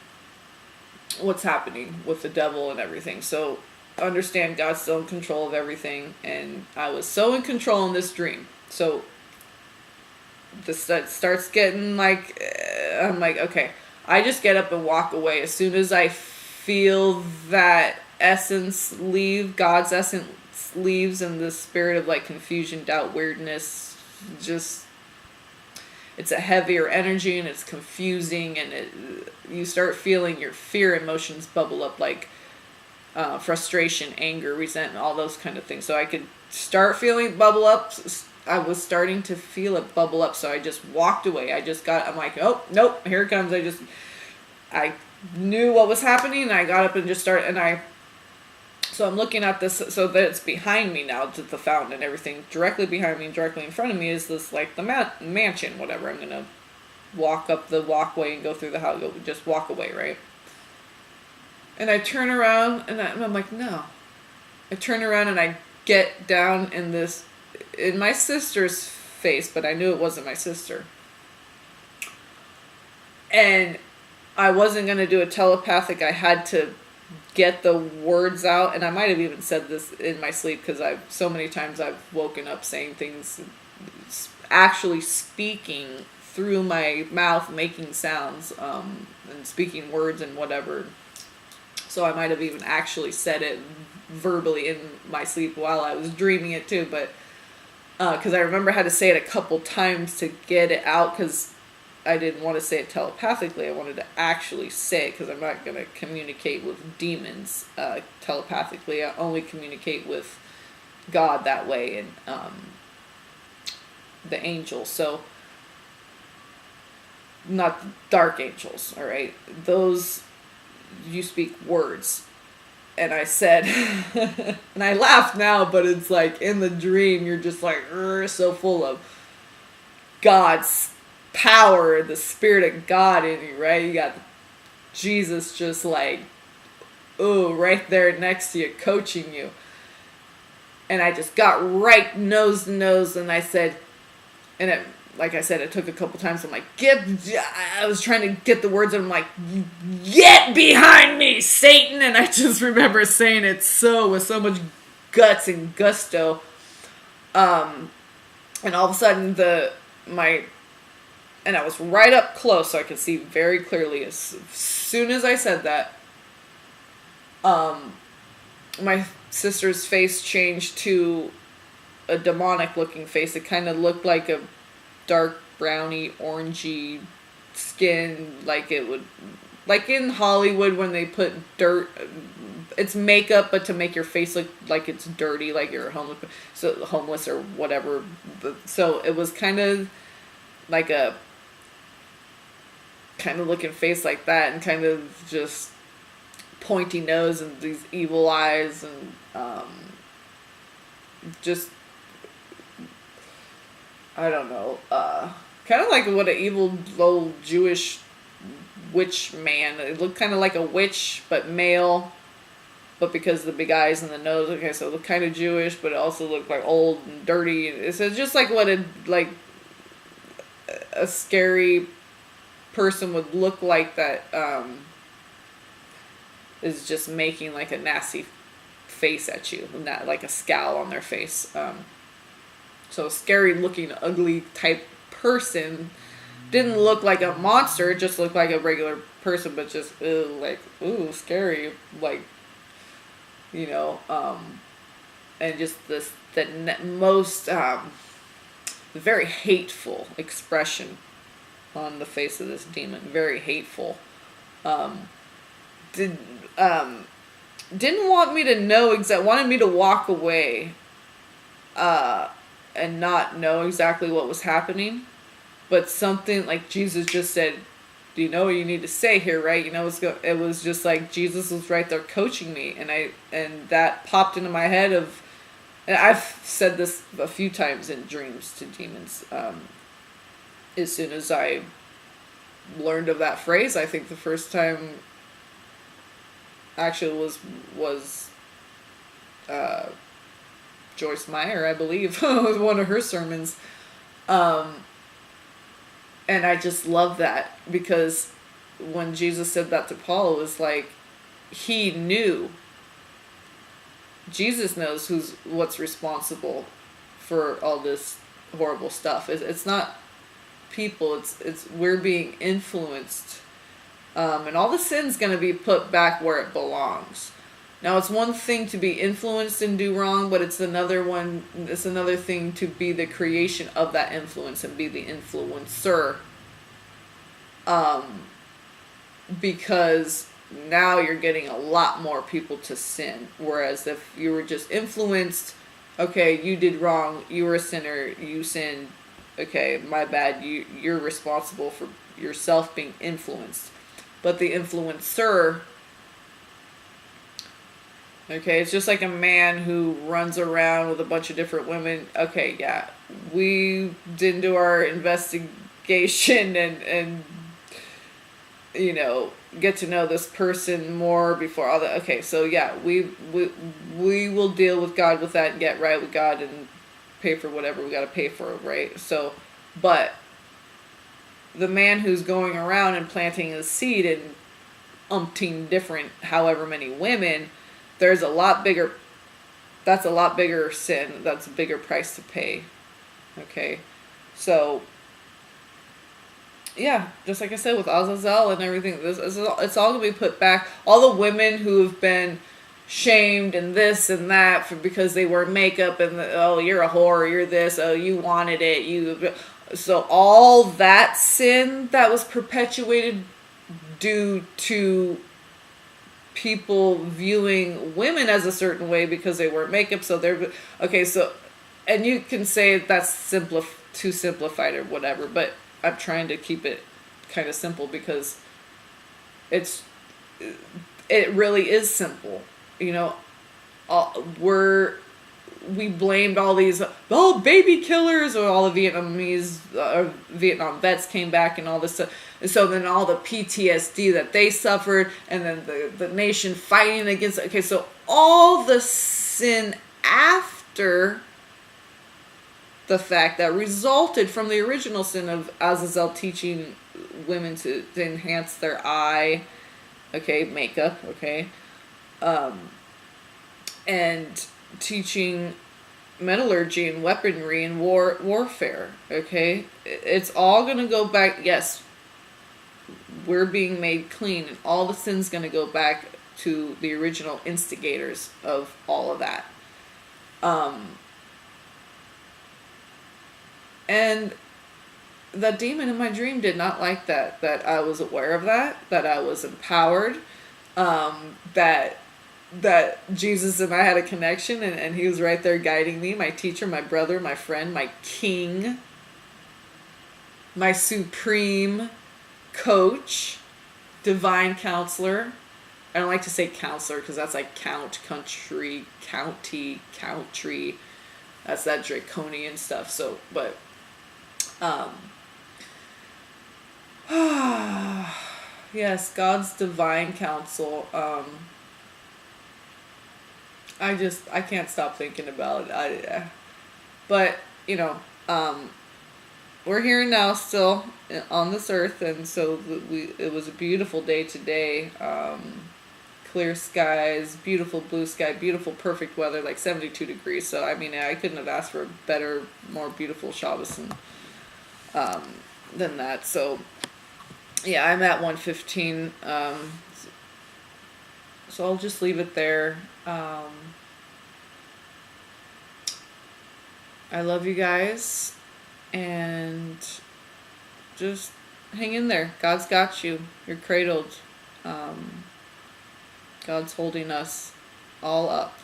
what's happening with the devil and everything. So understand God's still in control of everything, and I was so in control in this dream. So this starts getting like, I'm like, okay, I just get up and walk away as soon as I feel that essence leave, God's essence leaves, and the spirit of like confusion, doubt, weirdness, just, it's a heavier energy and it's confusing, and you start feeling your fear emotions bubble up, like frustration, anger, resentment, all those kind of things. So I could start feeling bubble up. I was starting to feel it bubble up, so I just walked away. I'm like, oh, nope, here it comes. I knew what was happening, and I got up and just started, so I'm looking at this, so that it's behind me now, to the fountain and everything. Directly behind me, directly in front of me is this, like, the mansion, whatever. I'm going to walk up the walkway and go through the house, just walk away, right? And I turn around, and I'm like, no. I turn around, and I get down in my sister's face, but I knew it wasn't my sister. And I wasn't going to do a telepathic. I had to get the words out, and I might have even said this in my sleep, because so many times I've woken up saying things, actually speaking through my mouth, making sounds, and speaking words and whatever. So I might have even actually said it verbally in my sleep while I was dreaming it too, but because I remember I had to say it a couple times to get it out, because I didn't want to say it telepathically. I wanted to actually say it, because I'm not going to communicate with demons telepathically. I only communicate with God that way, and the angels. So, not dark angels, all right? Those, you speak words. And I said, and I laugh now, but it's like in the dream, you're just like, so full of God's power, the Spirit of God in you, right? You got Jesus just like, right there next to you, coaching you. And I just got right nose to nose, and I said, like I said, it took a couple times. I'm like, I was trying to get the words, and I'm like, get behind me, Satan. And I just remember saying it with so much guts and gusto. And all of a sudden, my And I was right up close so I could see very clearly. As soon as I said that, my sister's face changed to a demonic looking face. It kind of looked like a dark browny orangey skin, like it would, like in Hollywood when they put dirt, it's makeup but to make your face look like it's dirty, like you're homeless or whatever. So it was kind of like a kind of looking face like that, and kind of just pointy nose and these evil eyes, and just, I don't know, kind of like what an evil little Jewish witch man. It looked kind of like a witch, but male, but because of the big eyes and the nose. Okay, so it looked kind of Jewish, but it also looked like old and dirty. It's just like what a scary person would look like, that is just making like a nasty face at you, not like a scowl on their face. So a scary looking, ugly type person. Didn't look like a monster, just looked like a regular person, but just ooh, scary, like, you know, and just the most very hateful expression on the face of this demon, very hateful. Didn't want me to know wanted me to walk away, and not know exactly what was happening. But something like Jesus just said, do you know what you need to say here, right? You know, it was just like Jesus was right there coaching me. And that popped into my head and I've said this a few times in dreams to demons. As soon as I learned of that phrase, I think the first time actually was Joyce Meyer, I believe, was one of her sermons. And I just love that, because when Jesus said that to Paul, it was like he knew. Jesus knows what's responsible for all this horrible stuff. It's not people. It's we're being influenced, and all the sin's going to be put back where it belongs. Now, it's one thing to be influenced and do wrong, but it's another thing to be the creation of that influence and be the influencer. Because now you're getting a lot more people to sin. Whereas if you were just influenced, okay, you did wrong, you were a sinner, you sinned, okay, my bad, you're responsible for yourself being influenced. But the influencer, okay, it's just like a man who runs around with a bunch of different women. Okay, yeah, we didn't do our investigation and you know, get to know this person more before all that. Okay, so yeah, we will deal with God with that and get right with God and pay for whatever we got to pay for, right? So, but the man who's going around and planting his seed in umpteen different, however many women, that's a lot bigger sin. That's a bigger price to pay. Okay, so yeah, just like I said with Azazel and everything, it's all gonna be put back. All the women who have been shamed and this and that because they wear makeup and oh, you're a whore, you're this, oh, you wanted it, so all that sin that was perpetuated due to people viewing women as a certain way because they wear makeup. So they're okay. So, and you can say that's too simplified or whatever, but I'm trying to keep it kind of simple because it really is simple. You know, we blamed all these baby killers, or all the Vietnam vets came back and all this stuff. And so then all the PTSD that they suffered, and then the nation fighting against. Okay, so all the sin after the fact that resulted from the original sin of Azazel teaching women to enhance their eye, okay, makeup, okay, and teaching metallurgy and weaponry and warfare. Okay, it's all gonna go back. Yes, we're being made clean, and all the sin's gonna go back to the original instigators of all of that. And the demon in my dream did not like that. That I was aware of that. That I was empowered. That Jesus and I had a connection, and he was right there guiding me, my teacher, my brother, my friend, my king, my supreme coach, divine counselor. I don't like to say counselor because that's like country. That's that draconian stuff. So, but, yes, God's divine counsel. I can't stop thinking about it. But, we're here now still on this earth, and so it was a beautiful day today. Clear skies, beautiful blue sky, beautiful perfect weather, like 72 degrees. So, I mean, I couldn't have asked for a better, more beautiful Shabbos than that. So, yeah, I'm at 1:15. So I'll just leave it there. I love you guys, and just hang in there. God's got you. You're cradled. God's holding us all up.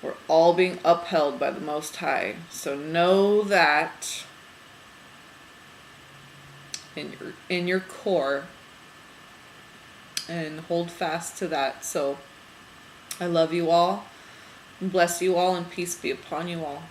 We're all being upheld by the Most High. So know that in your core, and hold fast to that. So I love you all, and bless you all, and peace be upon you all.